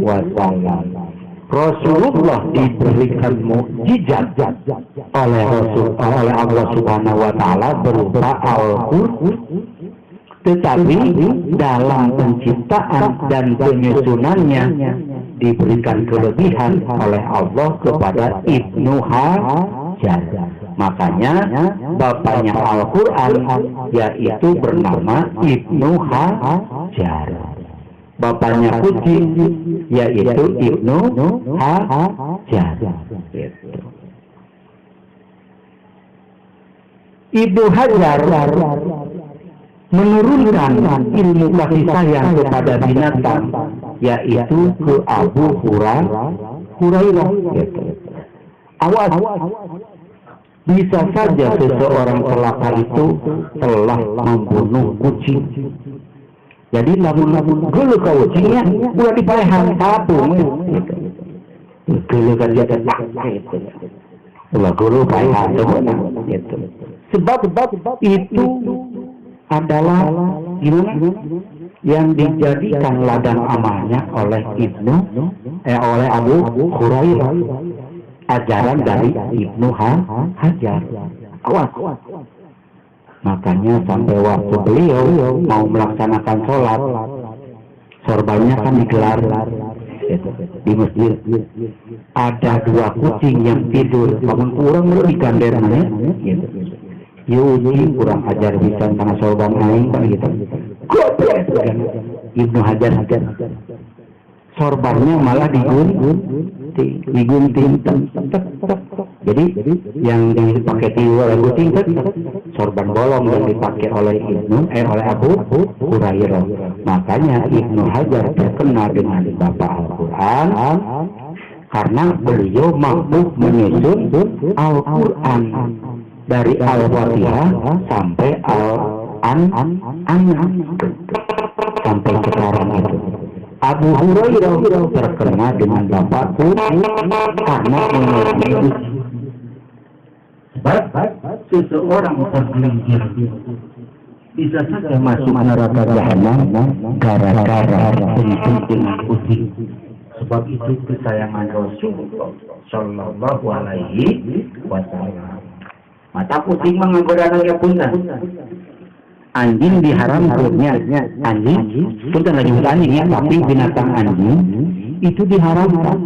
wasallam. Rasulullah diberikan mukjizat oleh Allah Subhanahu wa taala berupa Al-Qur'an. Tetapi dalam penciptaan dan penyusunannya diberikan kelebihan oleh Allah kepada Ibnu Hajar. Makanya bapaknya Al-Quran yaitu bernama Ibnu Hajar. Bapaknya kucing yaitu Ibnu Hajar. Ibnu Hajar menurunkan ilmu kasih sayang kepada binatang yaitu ke Abu Hurairah. Awas, bisa saja seseorang celaka itu telah membunuh kucing. Jadi lamun gelu ka kucingnya udah dipaehan kapung. Gelu ka dia tak gitu. Ulah gelu paehan gitu. Sebab itu adalah gimana yang dijadikan ladang amalnya oleh oleh Abu Hurairah, ajaran dari Ibnu Hajar. Awas. Makanya sampai waktu beliau mau melaksanakan sholat, sorbannya kan digelar di masjid. Ada dua kucing yang tidur, bangun kurang lu digandernya. Yuji kurang ajar bisa karena sorban aing gitu. Ibnu Hajar sorbannya malah digunting. Jadi yang dipakai oleh kucing sorban bolong yang dipakai oleh oleh Abu Hurairah. Makanya Ibnu Hajar terkenal dengan Bapak Al-Quran karena beliau mampu menyusun Al-Quran dari Al-Fatihah sampai Al-An'am sampai sekarang itu. Abu Hurairah terkenal dengan bapakku karena mengerti. Sebab seseorang tergelincir bisa saja masuk neraka jahanam gara-gara bentuk dengan kucing. Sebab itu kesayangan Rasulullah Shallallahu Alaihi Wasallam. Mata kucing menggoda anaknya punten. Anjing diharamkannya, anjing punten lagi anjing ya, tapi binatang anjing itu diharamkan.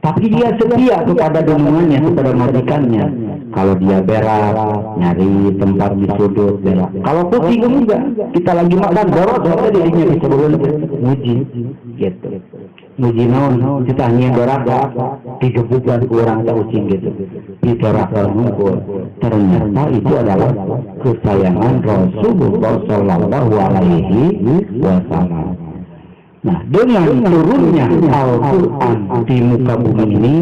Tapi dia setia kepada dunungannya, kepada majikannya. Kalau dia berak, nyari tempat di sudut berak. Kalau kucing enggak, kita lagi makan boros, saja dirinya bisa muji, gitu. Muji naon, kita hanya berak, digebukan kurang tak kucing gitu. Diberakan ngumpul. Ternyata itu adalah kesayangan Rasulullah Sallallahu Alaihi Wasallam. Nah, dengan turunnya Al-Quran di muka bumi ini,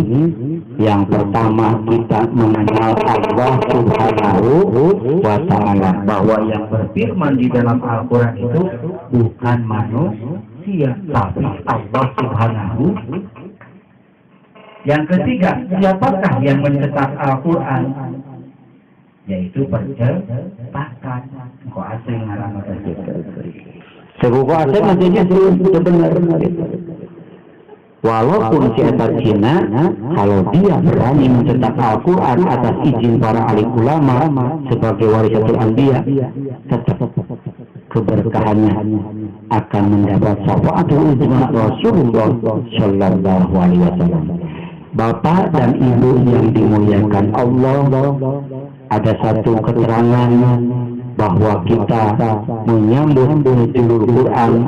yang pertama kita mengenal Allah Subhanahu wa Ta'ala, bahwa yang berfirman di dalam Al-Quran itu bukan manusia, tapi Allah Subhanahu. Yang ketiga, siapakah yang mencetak Al-Quran? Yaitu percetakan. Kok asing ngaran sebuah asal maksudnya benar. Walaupun si eta Cina, kalau dia berani mencetak Al-Quran atas izin para alim ulama sebagai warisatul anbiya, tetap keberkahannya akan mendapat syafaatul uzma Rasulullah Shallallahu Alaihi Wasallam. Bapak dan ibu yang dimuliakan Allah, ada satu keterangan bahwa kita menyambut nuzulul Quran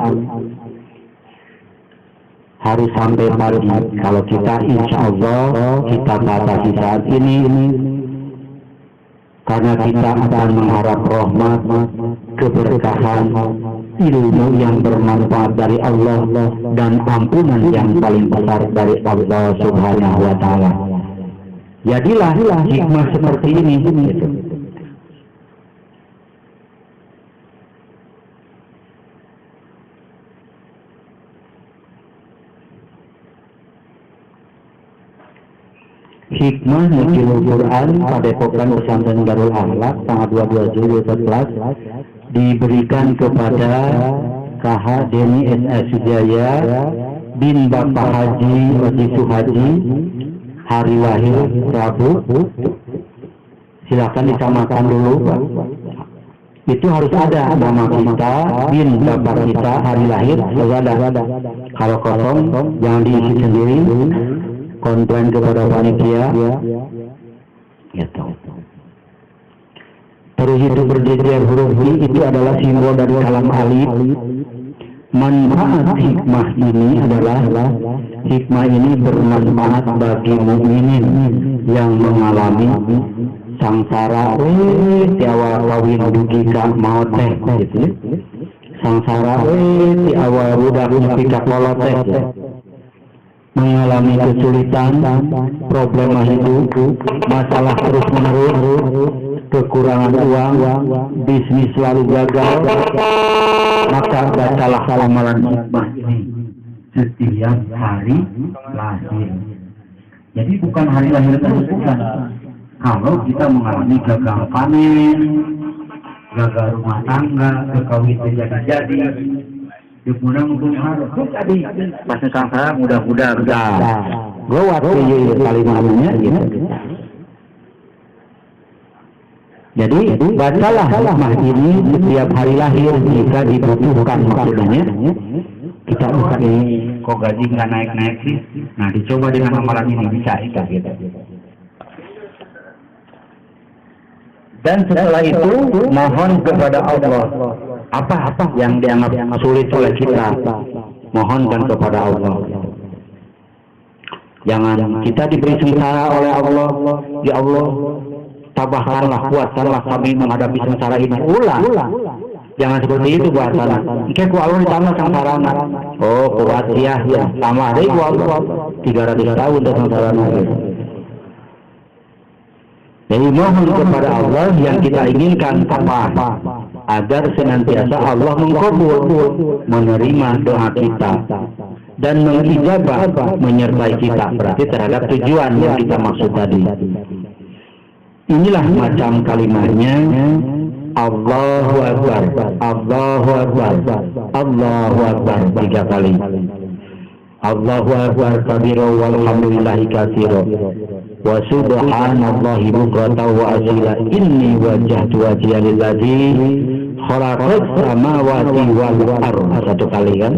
harus sampai pagi. Kalau kita insya Allah kita batasi saat ini karena kita akan mengharap rahmat, keberkahan, ilmu yang bermanfaat dari Allah dan ampunan yang paling besar dari Allah Subhanahu wa Ta'ala. Jadilah hikmah seperti ini gitu. hikmah nuzulul Quran pada Padepokan Pesantren Darul Akhlak tanggal 22 Juli 2014 diberikan kepada KH Deni S.A. Sujaya bin Bapak Haji Oji Suhaji, hari lahir Rabu. Silakan disamakan dulu, Pak. Itu harus ada nama kita, bin bapak kita, hari lahir harus ada. Kalau kosong jangan diisi sendiri, komplain kepada panitia. Gitu. Terus itu berjejer huruf I itu adalah simbol dari kalam alif. Manfaat hikmah ini adalah hikmah ini bermanfaat bagi mukminin yang mengalami sangsara di awal kawin dugi ka maut teh gitu. Sangsara di awal budak nepi ka kolot teh. Mengalami kesulitan, problema hidup, masalah terus-menerus, kekurangan uang, bisnis selalu gagal, maka bacalah amalan hikmah ini setiap hari lahir. Jadi bukan hari lahir terus, bukan. Kalau kita mengalami gagal panen, gagal rumah tangga, kekawin jadi-jadi, mudah-mudahan harus tadi pasnya sangsara mudah-mudahan gue waktu kalimatnya gitu. Jadi bacalah hikmah ini setiap hari lahir jika dibutuhkan, maksudnya kita bukan ini kok gaji nggak naik-naik sih, nah dicoba dengan amalan ini bisa gitu. Dan setelah itu mohon kepada Allah apa yang dianggap sulit oleh kita, mohonkan kepada Allah. Jangan kita diberi sengsara oleh Allah, ya Allah tabahkanlah, kuatkanlah kami menghadapi sengsara ini. Ulah. Jangan seperti itu bahasana. Kayak ku Allah ditambah sengsara. Oh kuat ya tambah deh ku Allah 300 tahun untuk sengsara. Jadi mohon kepada Allah yang kita inginkan apa? Agar senantiasa Allah mengkabul, menerima doa kita dan mengijabah, menyertai kita, berarti terhadap tujuan yang kita maksud tadi. Inilah macam kalimatnya. Allahu Akbar, Allahu Akbar, Allahu Akbar 3 kali. Allahu Akbar kabira walhamdulillahi katsira wa subhanallahi bukratan wa asila inni wajjahtu wajhiya lilladzi khalaqas samawati wal ardh. 1 kali kan.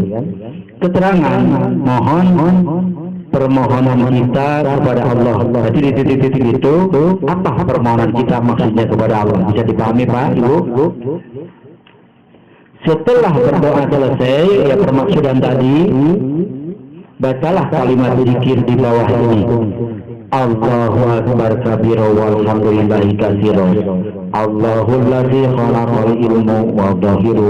Keterangan mohon permohonan kita kepada Allah. Jadi di titik-titik itu apa permohonan kita maksudnya kepada Allah? Bisa dipahami Pak, Ibu? Setelah berdoa selesai ya permaksudan tadi, bacalah kalimat zikir di bawah ini. Allahu Akbar kabira walhamdulillahi katsira. Allahul ladzi khalaqal ilma wa dhahiru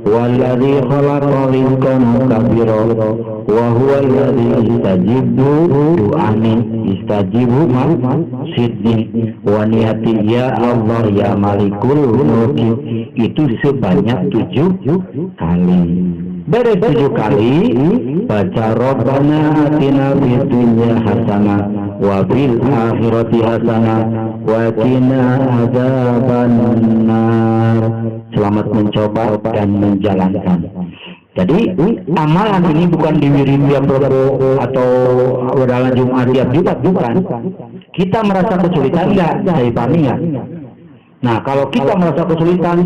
walladzi khalaqal ilma kabira wa huwal ladzi istajibu du'ani istajibu sidni wa niyati ya Allah ya malikul mulki. Itu sebanyak 7 kali. Beres 7 kali baca Rabbana atina fid dunya hasanah wa fil akhirati hasanah wa qina adzabannar. Selamat mencoba dan menjalankan. Jadi amalan ini bukan diwirid tiap Rabu atau dalam Jumat tiap Jumat, bukan. Kita merasa kesulitan enggak? Saya pahami enggak? Nah, kalau kita merasa kesulitan,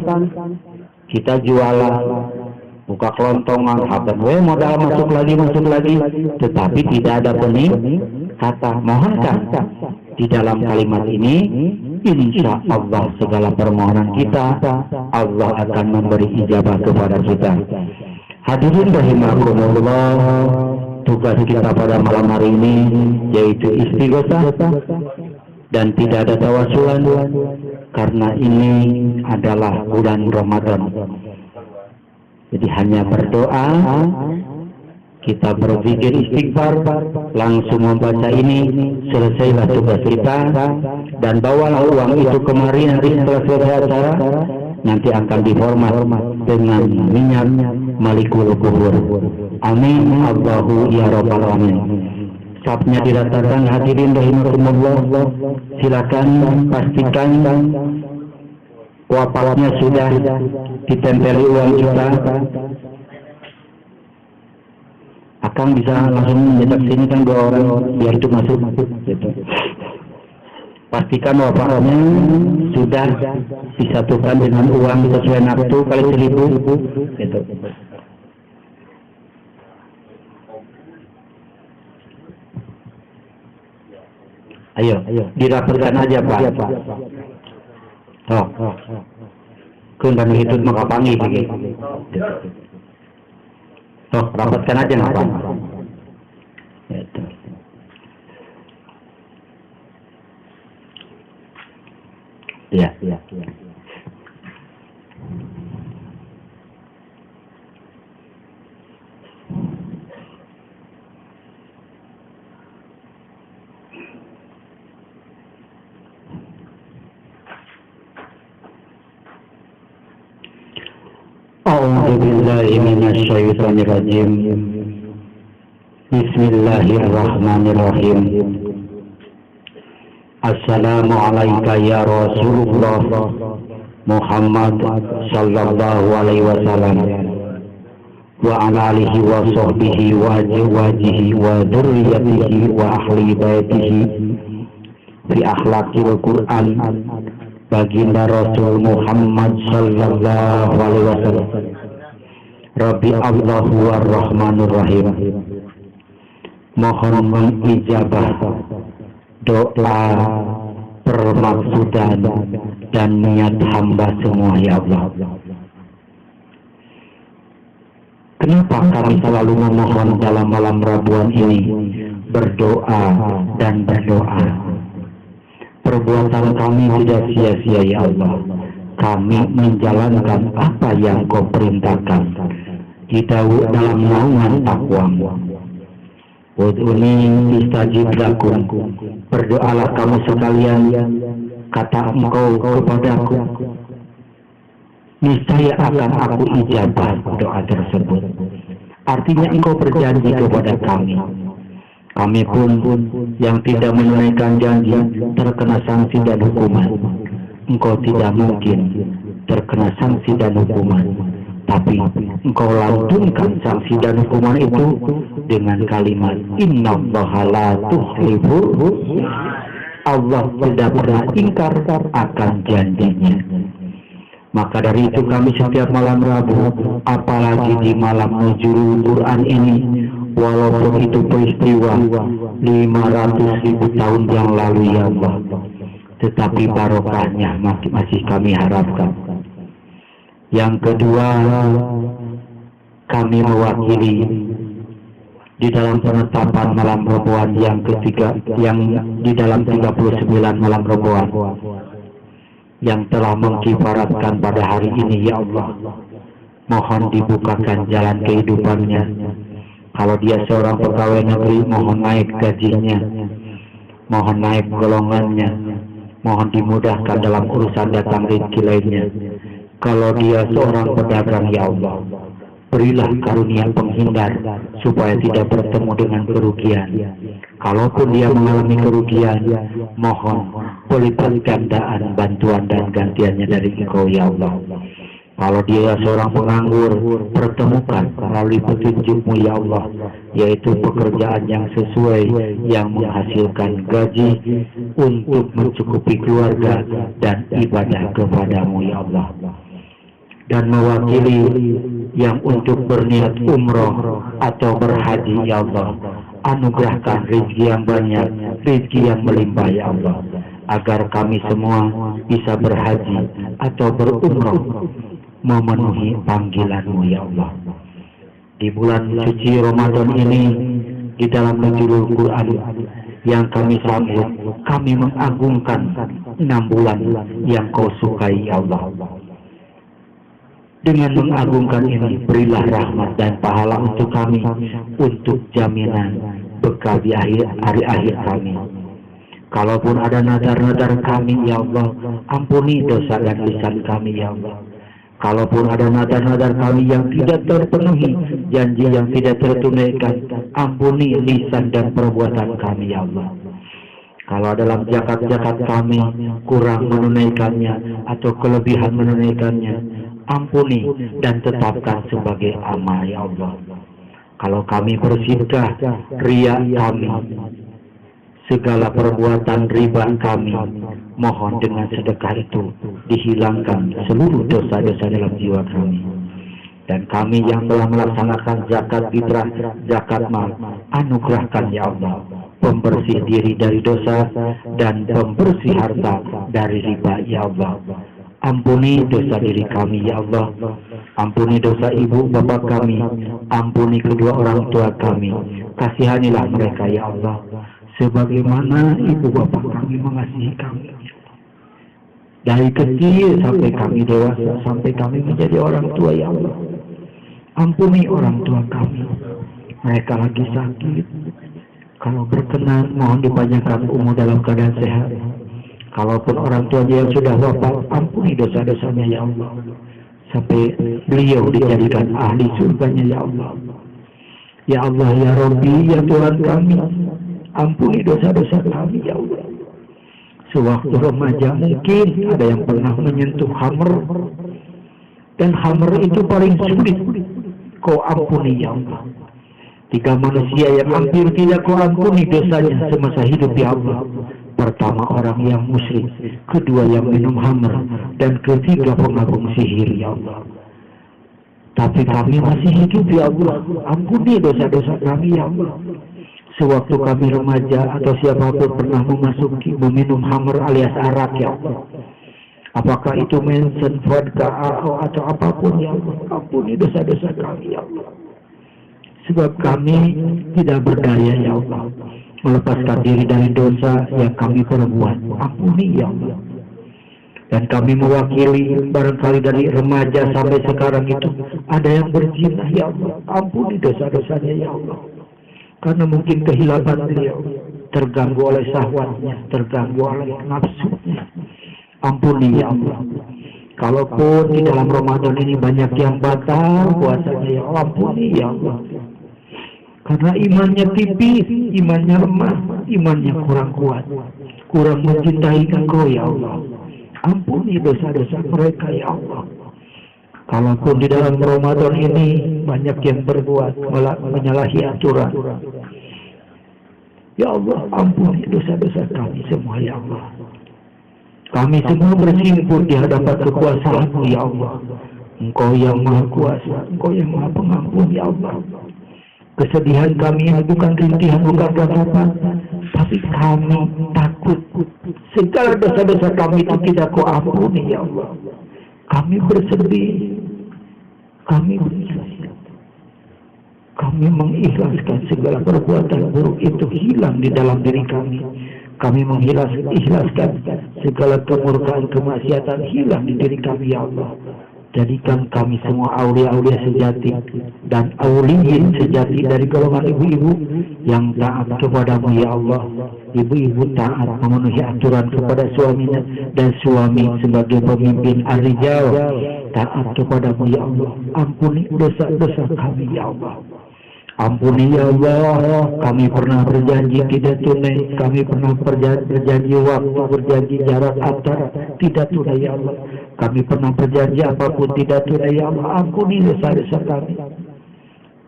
kita jualan, buka kelontongan, modal masuk lagi, tetapi tidak ada kata mohonkan. Di dalam kalimat ini, insya Allah segala permohonan kita, Allah akan memberi ijabah kepada kita. Hadirin rahimakumullah, tugas kita pada malam hari ini yaitu istighosah dan tidak ada tawasulan, karena ini adalah bulan Ramadan. Jadi hanya berdoa, kita berzikir istighfar, langsung membaca ini, selesailah tugas kita, dan bawalah uang itu kemari nanti setelah selesai acara, nanti akan dihormat dengan minyak malikul kubur. Amin, Allahu ya Rabbal Alamin. Sapnya diratakan hadirin rahimakumullah. Silakan pastikan wafatnya sudah ditempeli uang kita. Akang bisa langsung mencetak sini kan 2 orang biar itu masuk gitu. Pastikan wafatnya sudah disatukan dengan uang sesuai nafsu kali 1000 gitu. Ayo, dirapatkan aja Pak. Kundang hitut maka panggil begitu. Rapatkan aja nggak apa-apa. Ya. A'udzu billahi minasyaitonir rajim. Bismillahirrahmanirrahim. Assalamu alayka ya Rasulullah Muhammad sallallahu alaihi wasallam wa ala alihi wa sahbihi wa azwajihi wa dzurriyyatihi wa ahli baitihi fi akhlaqil Qur'an. Baginda Rasul Muhammad sallallahu alaihi wasallam. Rabbi Allahu ar-Rahmanur Rahim. Mohon mengijabah doa, permaksudan dan niat hamba semua ya Allah. Kenapa kami selalu memohon dalam malam Rabuan ini berdoa dan berdoa? Perbuatan kami tidak sia-sia ya Allah. Kami menjalankan apa yang Kau perintahkan di dalam naungan takwa-Mu. Ud'uni istajib lakum. Berdoalah kamu sekalian, kata Engkau kepadaku, niscaya akan aku ijabah doa tersebut. Artinya Engkau berjanji kepada kami. Kami pun yang tidak menunaikan janji terkena sanksi dan hukuman. Engkau tidak mungkin terkena sanksi dan hukuman, tapi Engkau lantunkan sanksi dan hukuman itu dengan kalimat innallaha la tukhlifu. Allah tidak pernah ingkar akan janjinya. Maka dari itu kami setiap malam Rabu, apalagi di malam Nuzulul Quran ini, walaupun itu peristiwa 500.000 tahun yang lalu ya Allah, tetapi barokahnya masih kami harapkan. Yang kedua, kami mewakili di dalam penetapan malam Rabuan yang ketiga, yang di dalam 39 malam Rabuan yang telah mengkifaratkan pada hari ini ya Allah. Mohon dibukakan jalan kehidupannya. Kalau dia seorang pegawai negeri, mohon naik gajinya, mohon naik golongannya, mohon dimudahkan dalam urusan datang rezeki lainnya. Kalau dia seorang pedagang ya Allah, berilah karunia penghindar supaya tidak bertemu dengan kerugian. Kalaupun dia mengalami kerugian, mohon berlipat gandaan bantuan dan gantiannya dari Engkau ya Allah. Kalau dia seorang penganggur, pertemukan melalui petunjuk-Mu ya Allah, yaitu pekerjaan yang sesuai, yang menghasilkan gaji untuk mencukupi keluarga dan ibadah kepada-Mu ya Allah. Dan mewakili yang untuk berniat umroh atau berhaji ya Allah, anugerahkan rezeki yang banyak, rezeki yang melimpah ya Allah, agar kami semua bisa berhaji atau berumroh memenuhi panggilan-Mu ya Allah. Di bulan suci Ramadan ini, di dalam Nuzulul Quran yang kami sambut, kami mengagungkan 6 bulan yang Kau sukai ya Allah. Dengan mengagungkan ini, berilah rahmat dan pahala untuk kami, untuk jaminan bekal di hari akhir kami. Kalaupun ada nadar-nadar kami ya Allah, ampuni dosa dan lisan kami ya Allah. Kalaupun ada nadar-nadar kami yang tidak terpenuhi, janji yang tidak tertunaikan, ampuni lisan dan perbuatan kami ya Allah. Kalau dalam zakat-zakat kami kurang menunaikannya atau kelebihan menunaikannya, ampuni dan tetapkan sebagai amal ya Allah. Kalau kami bersedekah, riya kami, segala perbuatan riba kami, mohon dengan sedekah itu dihilangkan seluruh dosa-dosa dalam jiwa kami. Dan kami yang telah melaksanakan zakat fitrah, zakat mal, anugerahkan ya Allah pembersih diri dari dosa dan pembersih harta dari riba ya Allah. Ampuni dosa diri kami ya Allah, ampuni dosa ibu bapak kami, ampuni kedua orang tua kami, kasihanilah mereka ya Allah sebagaimana ibu bapak kami mengasihi kami. Dari kecil sampai kami dewasa, sampai kami menjadi orang tua ya Allah. Ampuni orang tua kami, mereka lagi sakit. Kalau berkenan mohon dipanjangkan umur dalam keadaan sehat. Kalaupun orang tuanya yang sudah wafat, ampuni dosa-dosanya ya Allah, sampai beliau dijadikan ahli surganya ya Allah. Ya Allah ya Rabbi ya Tuhan kami, ampuni dosa-dosa kami ya Allah. Sewaktu remaja mungkin ada yang pernah menyentuh khamr, dan khamr itu paling sulit kau ampuni ya Allah. 3 manusia yang hampir tidak kau ampuni dosanya semasa hidup ya Allah. Pertama orang yang musyrik, kedua yang minum khamr, dan ketiga pengagum sihir ya Allah. Tapi kami masih hidup ya Allah, ampuni dosa-dosa kami ya Allah. Sewaktu kami remaja atau siapapun pernah meminum khamr alias arak ya Allah, apakah itu mensen, vodka, atau apapun ya Allah, ampuni dosa-dosa kami ya Allah. Sebab kami tidak berdaya ya Allah melepaskan diri dari dosa yang kami perbuat, ampuni ya Allah. Dan kami mewakili barangkali dari remaja sampai sekarang itu ada yang berzina ya Allah, ampuni dosa-dosanya ya Allah. Karena mungkin kehilapan beliau, terganggu oleh syahwatnya, terganggu oleh nafsunya, ampuni ya Allah. Kalaupun di dalam Ramadan ini banyak yang batal puasanya ya Allah, ampuni ya Allah. Karena imannya tipis, imannya lemah, imannya kurang kuat, kurang mencintai Engkau ya Allah. Ampuni dosa-dosa mereka ya Allah. Kalaupun di dalam Ramadan ini banyak yang berbuat menyalahi aturan, ya Allah ampuni dosa-dosa kami semua ya Allah. Kami semua bersimpul di hadapan kekuasaan-Mu ya Allah. Engkau yang maha kuasa, Engkau yang maha pengampun ya Allah. Kesedihan kami ini bukan rintihan, bukan gagapan, tapi kami takut segala dosa-dosa kami itu tidak Kau ampuni ya Allah. Kami bersedih, kami mengikhlaskan segala perbuatan buruk itu hilang di dalam diri kami. Kami mengikhlaskan segala kemurkaan, kemaksiatan hilang di diri kami ya Allah. Jadikan kami semua aulia-aulia sejati dan auliyin sejati dari golongan ibu-ibu yang taat kepada-Mu ya Allah. Ibu-ibu taat memenuhi aturan kepada suaminya, dan suami sebagai pemimpin ar-rijal taat kepada-Mu ya Allah. Ampuni dosa-dosa kami ya Allah. Ampuni ya Allah, kami pernah berjanji tidak tunai, kami pernah berjanji waktu, berjanji jarak antar tidak tunai ya Allah. Kami pernah berjanji apapun tidak tunai ya Allah. Ampuni dosa-dosa kami.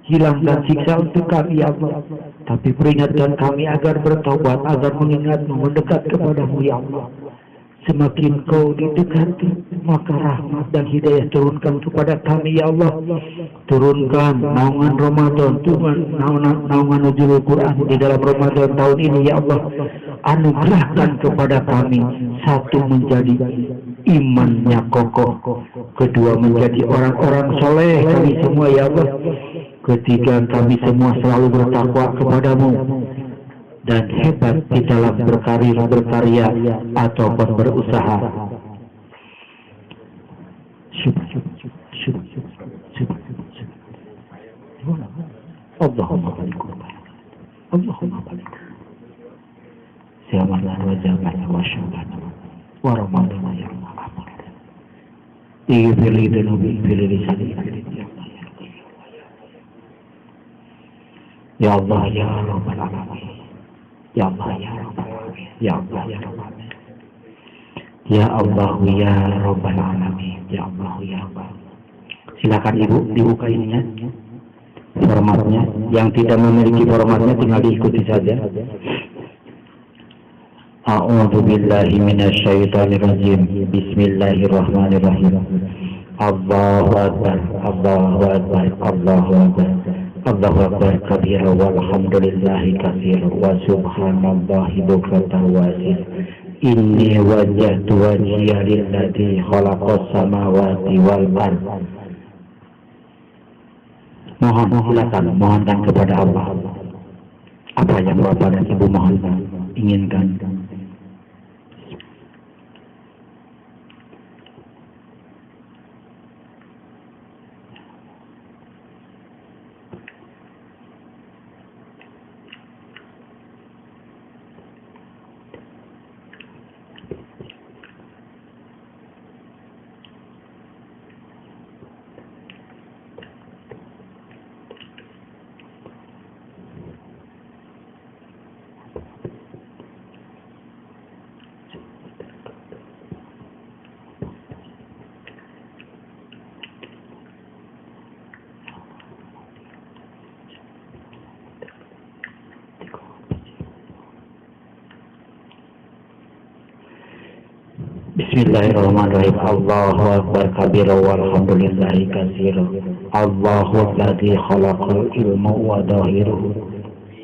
Hilangkan siksa untuk kami ya Allah. Tapi peringatkan kami agar bertobat, agar mengingat-Mu, mendekat kepada-Mu ya Allah. Semakin Kau didekati, maka rahmat dan hidayah turunkan kepada kami ya Allah. Turunkan naungan Ramadan, naungan nuzul Quran di dalam Ramadan tahun ini ya Allah. Anugerahkan kepada kami, satu menjadi imannya kokoh, kedua menjadi orang-orang soleh kami semua ya Allah, ketiga kami semua selalu bertakwa kepada-Mu dan hebat di dalam berkarya ataupun berusaha. Allahumma barik, Allahumma barik. Siamanlah wa jamanlah wa syabana wa ramadana ya Allah. اغفر لي ذنوبي اغفر لي لساني يا الله يا رب العالمين يا الله يا رب العالمين يا الله يا رب العالمين ya Allah ya Rabbal Alamin ya Allah ya Allah. Silakan Ibu dibuka ininya formatnya, yang tidak memiliki formatnya tinggal diikuti saja. A'udzu billahi minasyaitonir rajim. Bismillahirrahmanirrahim. Allahu akbar Allahu akbar Allahu akbar Allahu akbar kabira walhamdulillahi katsira wa subhanallahi bukratan wa asila. Inni wajjahtu wajhiya lilladzi khalaqas samawati wal ardh. Mohon silakan mohonkan kepada Allah apa yang Bapak dan Ibu mohonkan, inginkan. Bismillahirrahmanirrahim. Allahu akbar kabira walhamdulillahi katsira. Allahu alladzi khalaqal ilma wa dhahiruhu.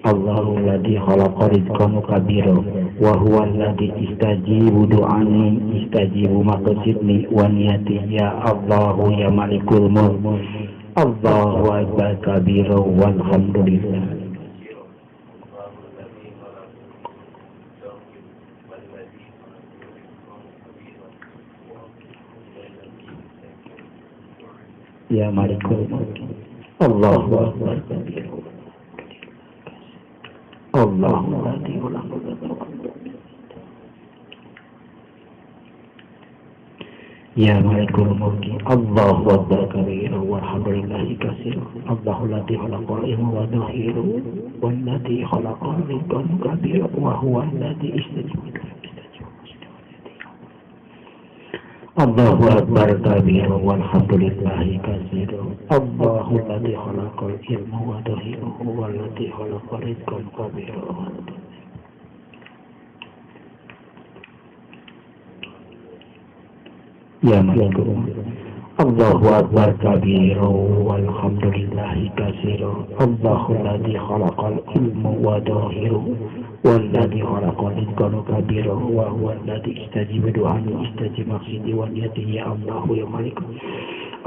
Allahu alladzi khalaqa rizqan kabira wa huwa alladzi istajibu du'ani istajibu maqsidni wa niyati ya Allahu ya malikul mulk. Allahu akbar kabira walhamdulillah. Ya Malikul Mulk. Allahu akbar kabira. Allahu akbar. Ya Malikul Mulk. Allahu akbar kabira walhamdulillahi katsira. Allahu alladzi khalaqal ilma wa dhahiruhu walladzi khalaqal rizqan kabira wa huwa alladzi istajibu. Allahu akbar kabira walhamdulillahi katsira. Allahu alladzi khalaqal ilma wa dhahiruhu walladzi khalaqal rizqan kabira. Ya Malikul Allahu akbar kabira walhamdulillahi katsira. Allahu alladzi khalaqal ilma wa dhahiruhu والذي خلق رزقا كبيرا وهو الذي استجيب دعاني استجيب مقصدي ونيتي يا الله يا مالك.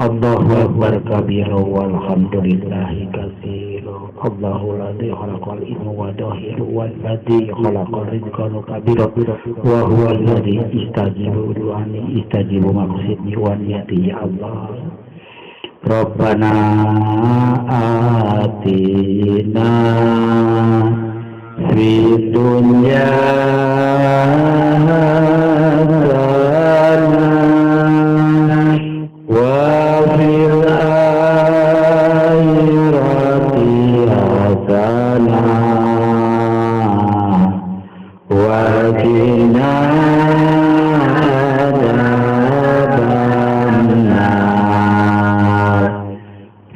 الله أكبر كبيرا والحمد لله كثيرا. الله الذي خلق الإثم وظاهر والذي خلق رزقا كبيرا وهو الذي استجيب دعاني استجيب مقصدي ونيتي يا الله. ربنا آتنا في الدنيا حسنة وفي الآخرة حسنة وقنا عذاب النار.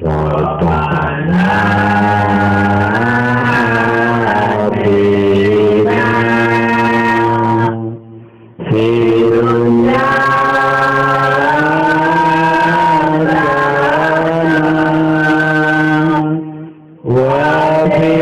ربنا وفي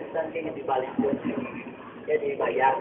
Nanti dibalik jadi bayar.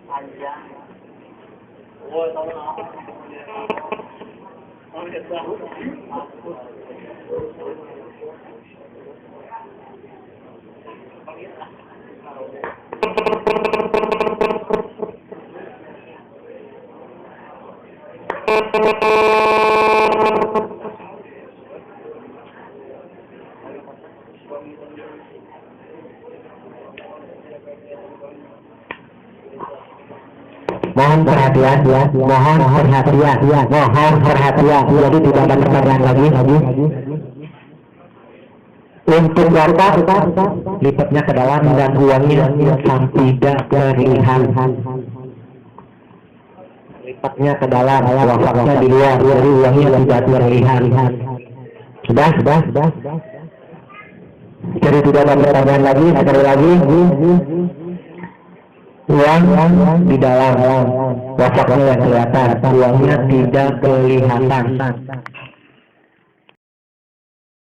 Panjang. Oh, tahu apa? Oh, tahu. Mohon perhatian ya, mohon perhatian, mohon perhatian. Jadi tidak ada pertanyaan lagi. Untuk watak lipatnya ke dalam dan uangnya tidak terlihat. Lipatnya ke dalam, wataknya di luar, jadi uangnya tidak terlihat. Sudah. Jadi tidak ada pertanyaan lagi. Sekali lagi. Uang di dalam, wataknya yang kelihatan, uangnya tidak kelihatan.